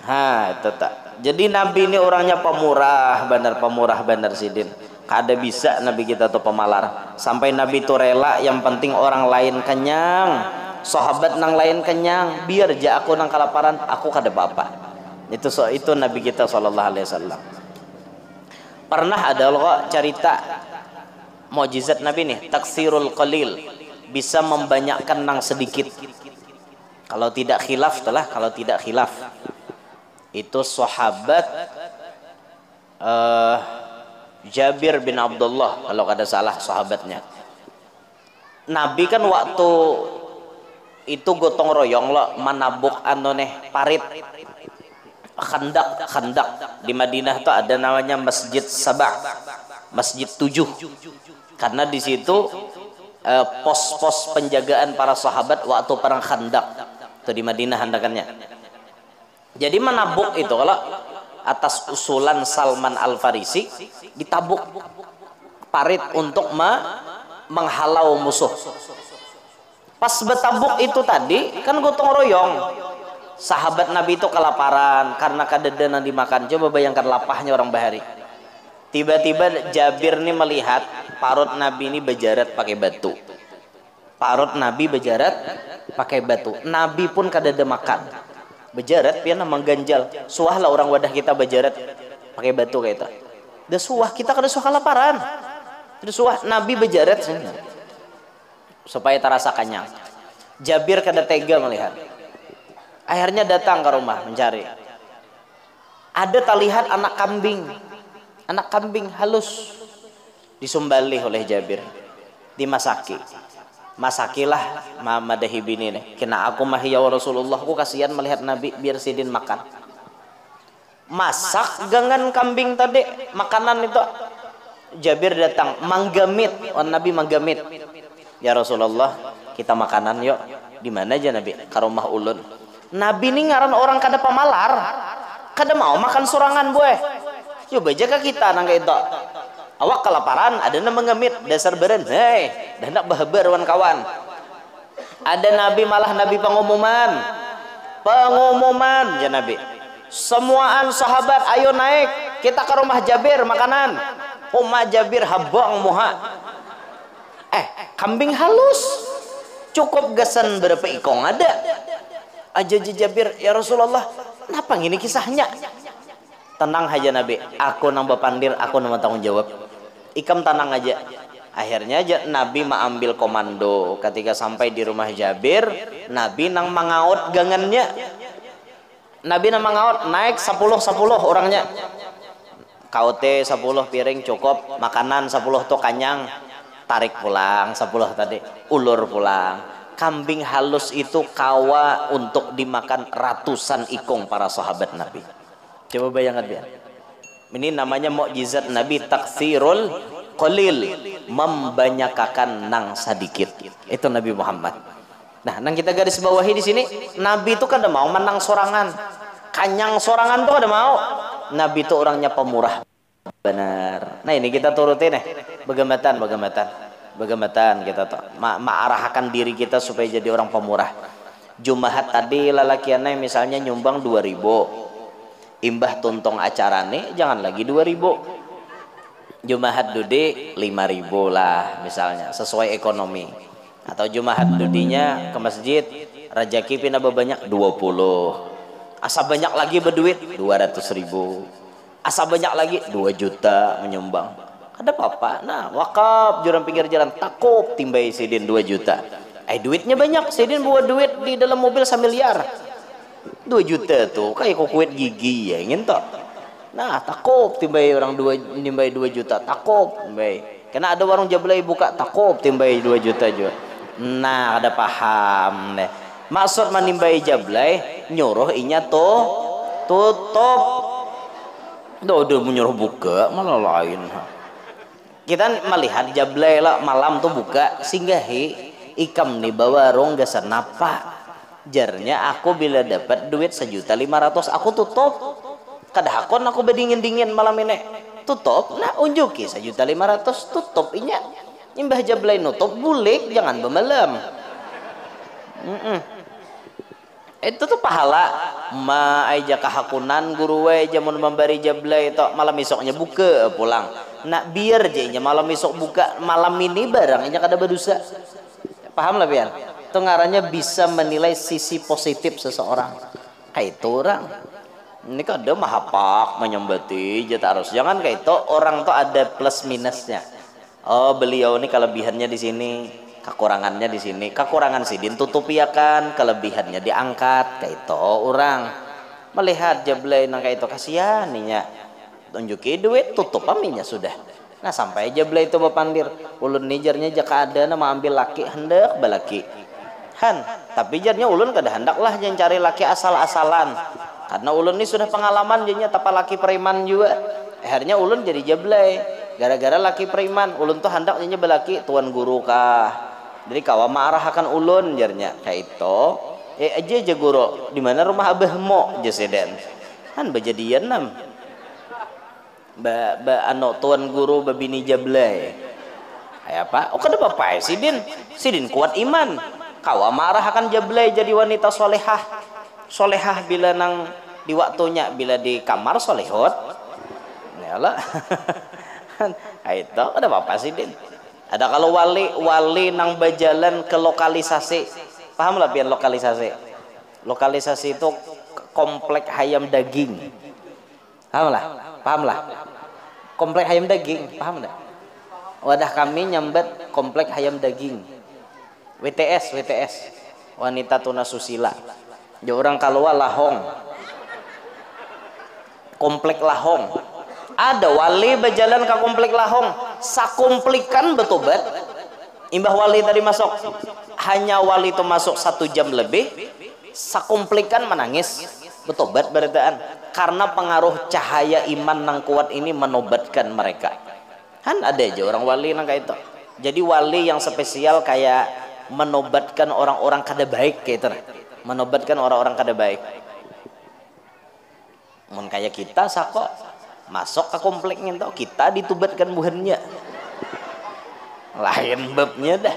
Itu tak. Jadi Nabi ini orangnya pemurah bener sidin. Kada bisa Nabi kita tuh pemalar. Sampai Nabi itu rela yang penting orang lain kenyang, sahabat nang lain kenyang, biar ja aku nang kelaparan, aku kada apa-apa. Itu Nabi kita sallallahu alaihi wasallam. Pernah ada loh cerita mukjizat Nabi nih, taksirul qalil, bisa membanyakkan nang sedikit. Kalau tidak khilaf itu sahabat Jabir bin Abdullah kalau kada salah sahabatnya. Nabi kan waktu itu gotong royong lo manabuk parit khandak di Madinah tuh ada namanya Masjid Sabah, Masjid 7 karena di situ pos-pos penjagaan para sahabat waktu perang khandak tuh di Madinah handakannya. Jadi menabuk itu kalau atas usulan Salman Al Farisi ditabuk parit untuk menghalau musuh. Pas bertabuk itu tadi kan gotong royong. Sahabat Nabi itu kelaparan karena kadedana dimakan. Coba bayangkan lapahnya orang bahari. Tiba-tiba Jabir nih melihat parut Nabi ini bejarat pakai batu. Parut Nabi bejarat pakai batu. Nabi pun kadeda makan. Bejarat pian mengganjal. Suah lah orang wadah kita bejarat pakai batu kayak itu. Dah suah kita kada suah kelaparan. Dah suah Nabi bejarat supaya terasa kenyang. Jabir kada tega melihat. Akhirnya datang ke rumah mencari. Ada terlihat anak kambing halus disumbali oleh Jabir, dimasaki. Masakilah madahi bini nih. Kena aku mah ya Rasulullah, aku kasihan melihat Nabi biar sidin makan. masak gangan kambing tadi makanan itu. Jabir datang manggamit, Nabi manggamit. Ya Rasulullah, kita makanan yuk. Di mana aja Nabi? Ka rumah ulun. Nabi ini ngaran orang kada pamalar, kada mau makan sorangan boy. Coba jaga kita nang itu. Awak kelaparan, ada na mengemit dasar beren. Hei, dah nak bahabar kawan. Ada Nabi malah Nabi pengumuman ya Nabi. Semuaan sahabat ayo naik, kita ke rumah Jabir makanan. Rumah Jabir habang muha. Kambing halus. Cukup gasan berapa ikong ada. Aja Jabir, ya Rasulullah, kenapa ini kisahnya? Tenang aja Nabi, aku nang bapandir, aku nang tanggung jawab. Ikam tenang aja. Akhirnya aja Nabi ambil komando. Ketika sampai di rumah Jabir, Nabi nang mangaut gangannya. Nabi nang mangaut naik 10 orangnya. KOT 10 piring cukup, makanan 10 tuh kanyang, tarik pulang 10 tadi, ulur pulang. Kambing halus itu kawa untuk dimakan ratusan ikong para sahabat Nabi. Coba bayangkan biar. Ini namanya mukjizat Nabi, taksirul qalil, membanyakakan nang sedikit. Itu Nabi Muhammad. Nah, nang kita garis bawahi di sini, Nabi itu kan ada mau menang sorangan. Kanyang sorangan tuh ada mau. Nabi itu orangnya pemurah. Benar. Nah, ini kita turutin Bagamatan kita tuh arahkan diri kita supaya jadi orang pemurah. Jumahat tadi lalakiannya misalnya nyumbang 2.000. Imbah tuntong acarane jangan lagi 2.000. Jumahat dudi 5.000 lah misalnya sesuai ekonomi. Atau Jumahat dudinya ke masjid rajaki pina banyak 20. Asa banyak lagi berduit 200.000. Asa banyak lagi 2 juta menyumbang. Ada apa-apa. Nah, wakaf jurang pinggir jalan takut timbai sidin 2 juta. Duitnya banyak, sidin buat duit di dalam mobil 1 miliar. 2 juta tuh kayak kukuit gigi ya ingin toh. Nah, takut timbai orang 2 juta, takut timbai. Karena ada warung jablay buka takut timbai 2 juta juga. Nah, ada paham deh. Maksud menimbai jablay nyuruh inya tuh tutup. Udah menyuruh buka malah lain. Kita melihat jablay lah malam tuh buka singgahi ikam nih bawa warung gasa napa. Jarnya aku bila dapat duit 1.500.000 aku tutup. Kadahakon aku bedingin malam ini tutup. Nah unjuki 1.500.000 tutup inya. Imbah jablay nutup bulik jangan bemalam. Itu tuh pahala ma aja kahakunan guru we jamun memberi jablay itu malam besoknya buka pulang. Nak biar jadinya malam besok buka malam ini barangnya kada berdosa. Paham lah biar. Itu ngarannya bisa menilai sisi positif seseorang. Kayak itu orang. Ini kan ada mahapak menyembati jata harus. Jangan kayak itu orang tuh ada plus minusnya. Oh beliau ini kelebihannya di sini. Kekurangannya di sini, kekurangan sidin tutupi akan, kelebihannya diangkat, kayak itu orang melihat jablay nang kayak itu kasihan ninya, tunjuki duit tutup aminya sudah. Nah sampai jablay itu bapandir, ulun nijarnya jaka ada nama ambil laki hendak balaki, tapi jarnya ulun kada hendaklah jangan cari laki asal-asalan, karena ulun ini sudah pengalaman jadinya tapa laki preman juga, akhirnya ulun jadi jablay, gara-gara laki preman, ulun tuh hendak jadinya balaki tuan guru kah. Jadi kawa marahkan ulun jarnya kayak itu aja guru di mana rumah abah mo jeseden kan bejadian nam ba ano tuan guru babini jablay kayak apa kada apa sidin kuat iman kawa marahkan jablay jadi wanita solehah bila nang di waktunya bila di kamar solehot yalah itu kada apa sidin. Ada kalau wali nang berjalan ke lokalisasi, paham lah biar lokalisasi. Lokalisasi itu komplek ayam daging, paham lah. Komplek ayam daging, paham dah. Wadah kami nyambet komplek ayam daging. WTS, wanita tunasusila. Dia orang kalua lahong, komplek lahong. Ada wali berjalan ke komplek lahong sakomplikan betobat imbah wali tadi masuk hanya wali itu masuk 1 jam lebih sakomplikan menangis Betobat barataan karena pengaruh cahaya iman nang kuat ini menobatkan mereka. Kan ada aja orang wali nang kayak itu. Jadi wali yang spesial kayak menobatkan orang-orang kada baik kayak itu. Menobatkan orang-orang kada baik. Mun kayak kita sako masuk ke komplek ngento kita ditubatkan buhannya. Lain babnya dah.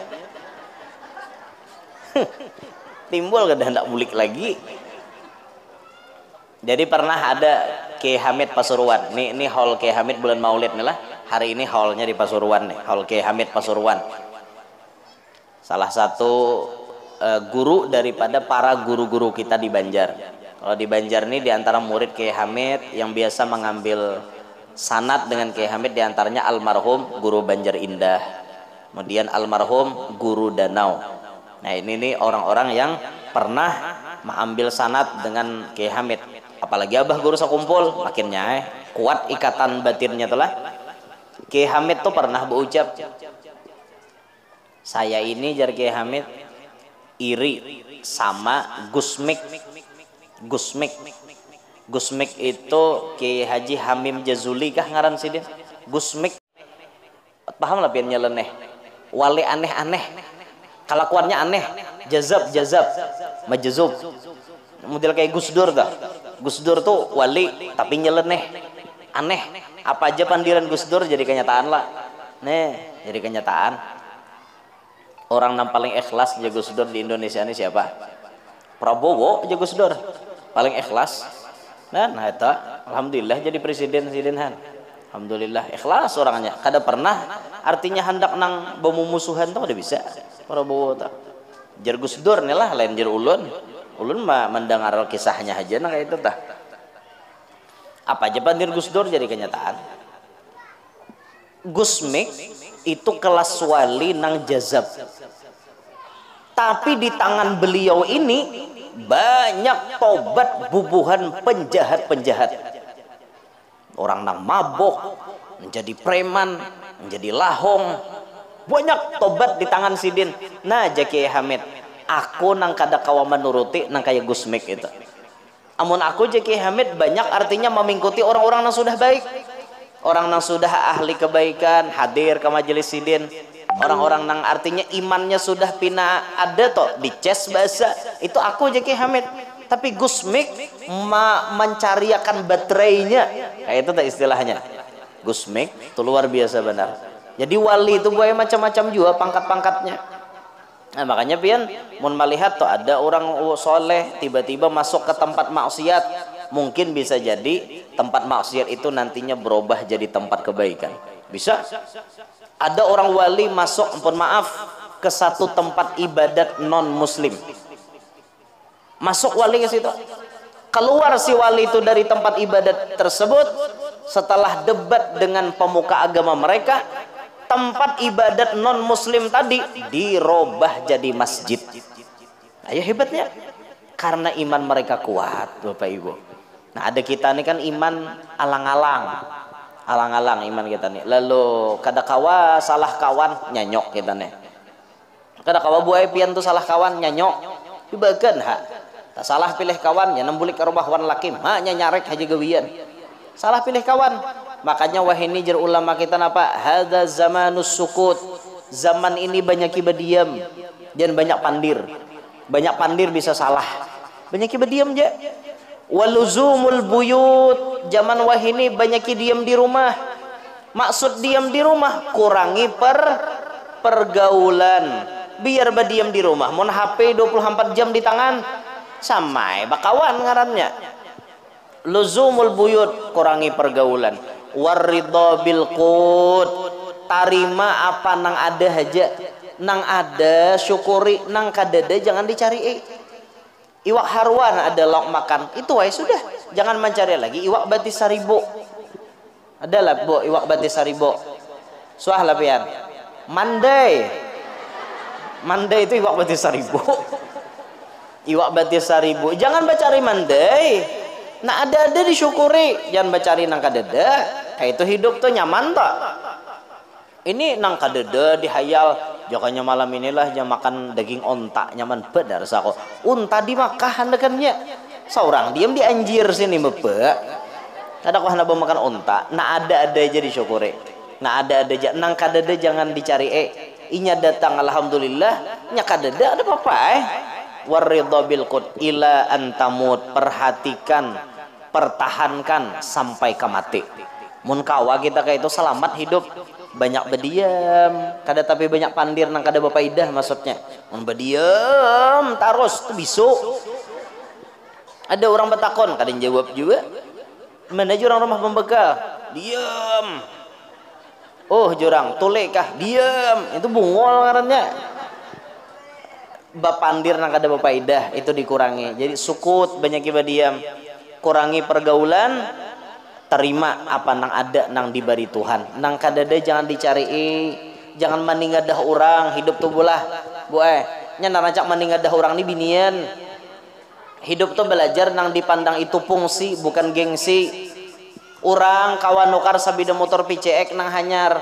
Timbul kada hendak bulik lagi. Jadi pernah ada Kiai Hamid Pasuruan. Ini hall Kiai Hamid bulan Maulid nih lah. Hari ini hallnya di Pasuruan nih, hall Kiai Hamid Pasuruan. Salah satu guru daripada para guru-guru kita di Banjar. Kalau di Banjar nih diantara murid Kiai Hamid yang biasa mengambil sanad dengan Kiai Hamid diantaranya almarhum Guru Banjar Indah, kemudian almarhum Guru Danau. Nah ini nih orang-orang yang pernah mengambil sanad dengan Kiai Hamid. Apalagi abah guru sekumpul makinnya kuat ikatan batinnya telah. Kiai Hamid tuh pernah berucap, saya ini jar Kiai Hamid iri sama Gusmik. Gusmik itu Kiai Haji Hamim Jazuli kah ngaran sih dia? Gusmik paham lah pian nyeleneh wali aneh-aneh kelakuannya aneh, jazab majzub, model kayak Gus Dur dah. Gus Dur tuh wali tapi nyeleneh aneh, apa aja pandiran Gus Dur jadi kenyataan lah. Nih jadi kenyataan orang yang paling ikhlas aja Gus Dur di Indonesia ini siapa? Prabowo aja Gus Dur paling ikhlas. Nah itu alhamdulillah jadi presiden Han. Alhamdulillah ikhlas orangnya. Kada pernah artinya hendak nang bermusuhan tuh udah bisa. Prabowo tuh. Jar Gus Dur nih lah lain jar ulun. Ulun mah mendengar kisahnya aja nang kayak itu tah. Apa aja pandir Gus Dur jadi kenyataan. Gusmik itu kelas wali nang jazab. Tapi di tangan beliau ini banyak tobat bubuhan penjahat-penjahat. Orang nang mabok menjadi preman, menjadi lahong, banyak tobat di tangan sidin. Nah Kiai Hamid, aku nang kada kawa menuruti nang kayak Gusmik itu. Amun aku Kiai Hamid banyak artinya mengikuti orang-orang yang sudah baik, orang yang sudah ahli kebaikan hadir ke majelis sidin, orang-orang nang artinya imannya sudah pina ada toh dices bahasa itu aku Kiai Hamid. Tapi Gusmik mencariakan baterainya kayak itu tak istilahnya. Gusmik itu luar biasa benar. Jadi wali itu gue macam-macam juga pangkat-pangkatnya. Nah makanya pian mun melihat tuh ada orang soleh tiba-tiba masuk ke tempat maksiat, mungkin bisa jadi tempat maksiat itu nantinya berubah jadi tempat kebaikan. Bisa. Ada orang wali masuk, ampun maaf, ke satu tempat ibadat non muslim. Masuk wali ke situ, keluar si wali itu dari tempat ibadat tersebut setelah debat dengan pemuka agama mereka, tempat ibadat non muslim tadi dirubah jadi masjid. Ayo hebatnya karena iman mereka kuat Bapak Ibu. Nah ada kita nih kan iman alang-alang iman kita nih, lalu kada kawa salah kawan nyanyok kita nih, kada kawa buai pian tuh salah kawan nyanyok dibagan ha. Tak salah pilih kawan ya nembulik karubah wan lakim hanya nyarek haji gawian salah pilih kawan. Makanya wah ini jar ulama kita napa hadza zamanus sukut, zaman ini banyak ibadiam dan banyak pandir bisa salah, banyak ibadiam je. Waluzumul buyut, zaman wah ini banyak diam di rumah. Maksud diam di rumah kurangi pergaulan, biar badiam di rumah. Mun HP 24 jam di tangan samai bakawan ngarannya. Luzumul buyut, kurangi pergaulan. Waridho bil qut, tarima apa nang ada aja, nang ada syukuri, nang kadada jangan dicari. Iwak haruan ada lauk makan itu wae sudah, jangan mencari lagi. Iwak batis saribo adalah bo iwak batis saribo suah lapian mandai itu iwak batis saribo. Iwak batis saribu jangan bacari mandai, nah ada disyukuri, jangan bacari nang kadada. Kayak itu hidup tuh nyaman tak? Ini nang kadada dihayal, jangannya malam inilah jam makan daging onta nyaman bedar sako. Unta di Makkah handekannya seorang diem di anjir sini bapak ada kok hendak makan onta nah ada aja disyukuri nah ada aja nang kadada jangan dicari inya datang alhamdulillah nya kadada ada apa waridha bil qud ila antamut perhatikan pertahankan sampai ke mati mun kawa kita kayak itu selamat hidup banyak berdiam kada tapi banyak pandir nang kada bapaidah maksudnya mun berdiam terus tuh bisu ada orang bertakon kada jawab juga mana jurang rumah pembekal diam oh jurang tule kah diam itu bungol ngarannya bapandir nang kada bapaidah itu dikurangi jadi sukut banyak iba diam kurangi pergaulan terima apa nang ada nang diberi Tuhan nang kadada jangan dicari jangan meninggadah orang hidup tuh bolah nya narancak meninggadah orang ni binian hidup tuh belajar nang dipandang itu fungsi bukan gengsi orang kawan nukar sabida motor PCX nang hanyar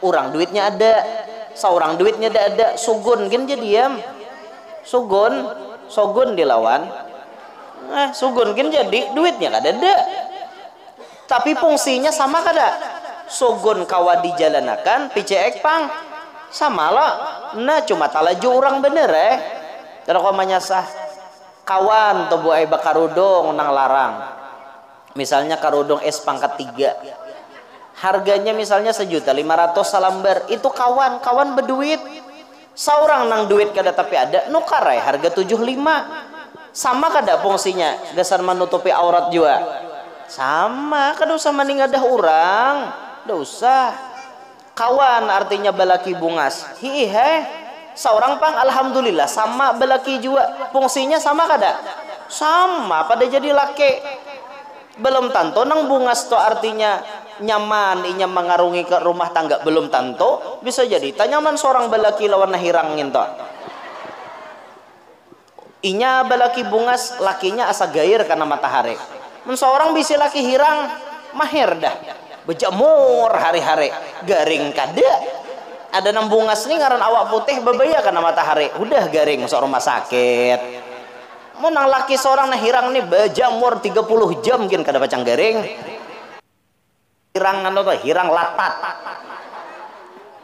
orang duitnya ada seorang duitnya ada sugun gin jadi diam sugun dilawan sugun gin jadi duitnya kada ada tapi fungsinya sama kada sugun kawa dijalanakan PCX pang sama lah nah cuma talaju orang bener kalau kau menyasah kawan tuh buai bakarudong nang larang misalnya karudong es pangkat 3 harganya misalnya 1.500.000 salambar itu kawan berduit seorang nang duit kada tapi ada nukarai harga 75 sama kada fungsinya dasar menutupi aurat juga sama kada usah meninggadah orang kada usah kawan artinya balaki bungas seorang pang alhamdulillah sama belaki juga fungsinya sama kada sama pada jadi laki belum tentu nang bungas to artinya nyaman inya mengarungi ke rumah tangga belum tentu bisa jadi tanyaman seorang belaki lawan hirangin to inya belaki bungas lakinya asa gair karena matahari seorang bisa laki hirang mahir dah bejamur hari-hari garing kada ada nang bungas nih ngaran awak putih babaya karena matahari udah garing masuk rumah sakit mau nang laki seorang nah hirang nih bejamur 30 jam mungkin kada pacang garing hirang anu tuh hirang latat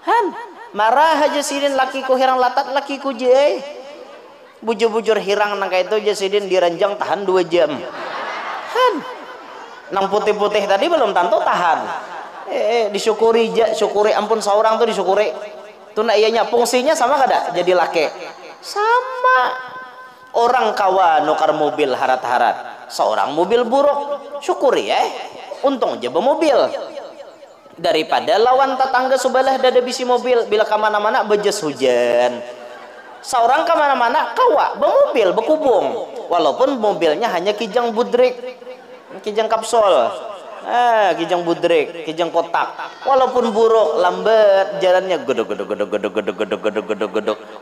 han marah aja sidin lakiku hirang latat lakiku je bujur-bujur hirang nang kayak itu aja sidin diranjang tahan 2 jam han nang putih-putih tadi belum tentu tahan disyukuri syukuri ampun seorang tuh disyukuri tuh nak ianya fungsinya sama kada jadi laki sama orang kawan nukar mobil harat-harat seorang mobil buruk syukuri untung aja mobil daripada lawan tetangga sebelah dada bisi mobil bila kemana-mana bejes hujan seorang kemana-mana kawa bermobil berkubung walaupun mobilnya hanya kijang budrik kijang kapsul kijang budrik kijang kotak walaupun buruk lambat jalannya godok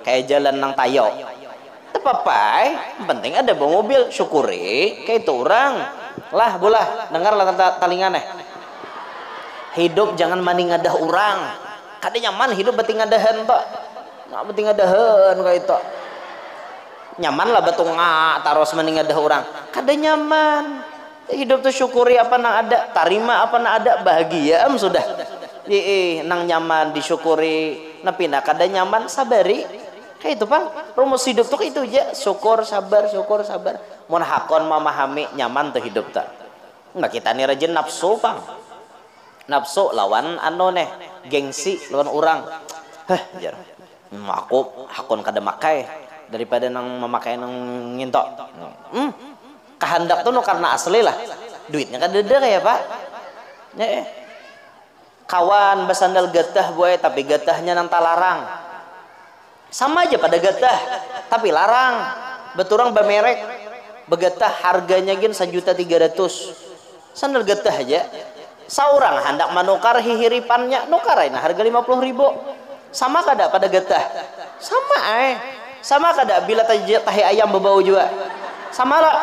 kayak jalan nang tayo tepapai penting ada bawa mobil syukuri kayak itu orang lah bolah dengar lah talingan hidup jangan maningadah orang kada nyaman hidup beti ngadahan tok nggak beti ngadahan kayak itu nyaman lah betul nggak taros maningadah orang kada nyaman hidup tuh syukuri apa nang ada tarima apa nang ada bahagia sudah nang nyaman disyukuri napi nak kada nyaman sabari kayak itu pang rumus hidup tuh itu aja syukur sabar mun hakon memahami nyaman tuh hidup tak nggak kita nih rajin nafsu pang nafsu lawan anu neh gengsi lawan orang jar aku hakon kada makai daripada nang memakai nang ngintok kehendak tuh no karena asli lah duitnya kan ada kayak pak kawan bersandal getah boy tapi getahnya nang larang sama aja pada getah tapi larang beturang bermerek begetah harganya gin 1.300.000 sandal getah aja seorang hendak menukar hihiripannya nukarin harga 50.000 sama kada pada getah sama kada bila tahi ayam berbau juga sama lah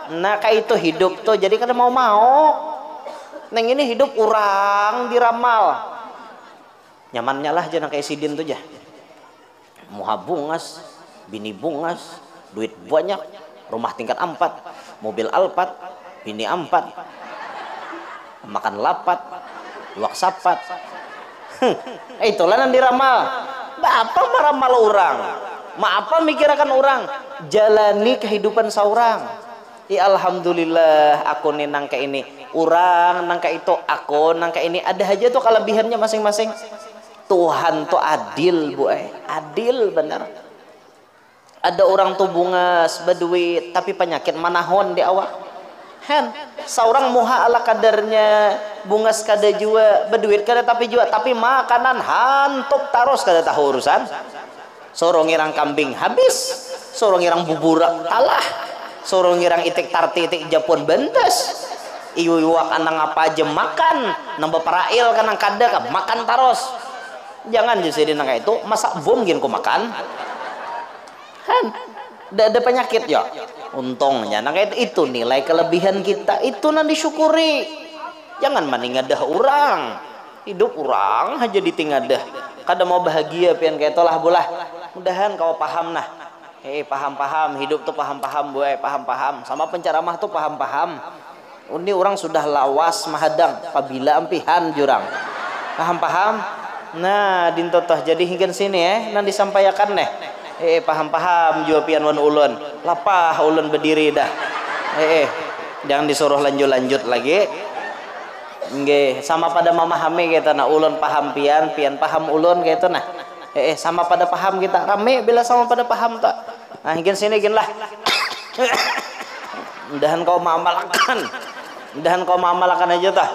nah kayak itu hidup tuh jadi kada mau neng ini hidup orang diramal nyamannya lah jangan kayak sidin tuh aja muha bungas bini bungas duit banyak rumah tingkat 4 mobil Alphard, bini 4, makan lapat, luak sapat. Itulah yang diramal. Apa meramal orang? Apa mikirkan orang? Jalani kehidupan seorang. Ya alhamdulillah aku nih nangka ini, orang nangka itu, aku nangka ini. Ada aja tuh kelebihannya masing-masing. Tuhan tuh adil, Bu. Adil bener. Ada orang tuh bungas, berduit, tapi penyakit manahon di awak. Hen, seorang muha ala kadarnya, bungas kada jua, berduit kada tapi jua, tapi makanan hantuk taros kada tahu urusan. Sorong irang kambing habis, sorong irang buburak kalah, sorong irang itik tarti itik Japon bentes. Iwak anang apa aja makan, nambah parail kanang kada makan taros. Jangan jadi nang itu masak bom gin ku makan. Han, ada penyakit ya. Untungnya nang itu nilai kelebihan kita itu nanti disyukuri. Jangan maningadah orang. Hidup orang aja ditingadah. Kada mau bahagia pian kayak itulah bolah. Mudahan kau paham nah. Paham-paham hidup tuh paham-paham boy, paham-paham. Sama penceramah tuh paham-paham. Ini orang sudah lawas mahadang apabila ampihan jurang. Paham-paham? Nah, dintotoh jadi hingga sini nanti disampaikan nih. Paham-paham jawabian wan ulun. Lapah ulun berdiri dah. Jangan disuruh lanjut-lanjut lagi. Nggih, sama pada memahami kita nah ulun paham pian, pian paham ulun gitu nah. Sama pada paham kita. Rame bila sama pada paham tak. Nah, hingga sini gin lah. Mudahan kau mengamalkan. Mudahan kau mengamalkan aja tah.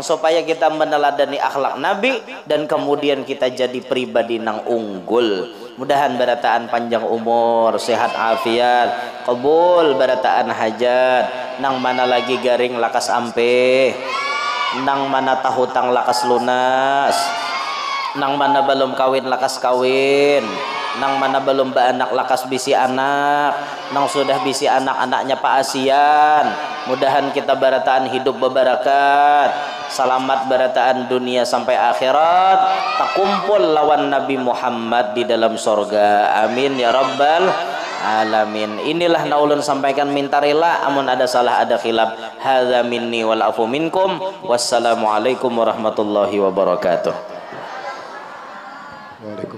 Supaya kita meneladani akhlak Nabi dan kemudian kita jadi pribadi nang unggul. Mudahan barataan panjang umur, sehat afiat, kabul barataan hajat, nang mana lagi garing lakas ampe, nang mana tahutang lakas lunas, nang mana belum kawin lakas kawin, nang mana belum beranak lakas bisi anak, nang sudah bisi anak-anaknya paasian. Mudahan kita barataan hidup bebarakat, selamat barataan dunia sampai akhirat, takumpul lawan Nabi Muhammad di dalam sorga. Amin ya rabbal alamin. Inilah naulun sampaikan minta rela, amun ada salah ada khilaf. Hadza minni wal afu minkum. Wassalamualaikum warahmatullahi wabarakatuh. Waalaikumsalam.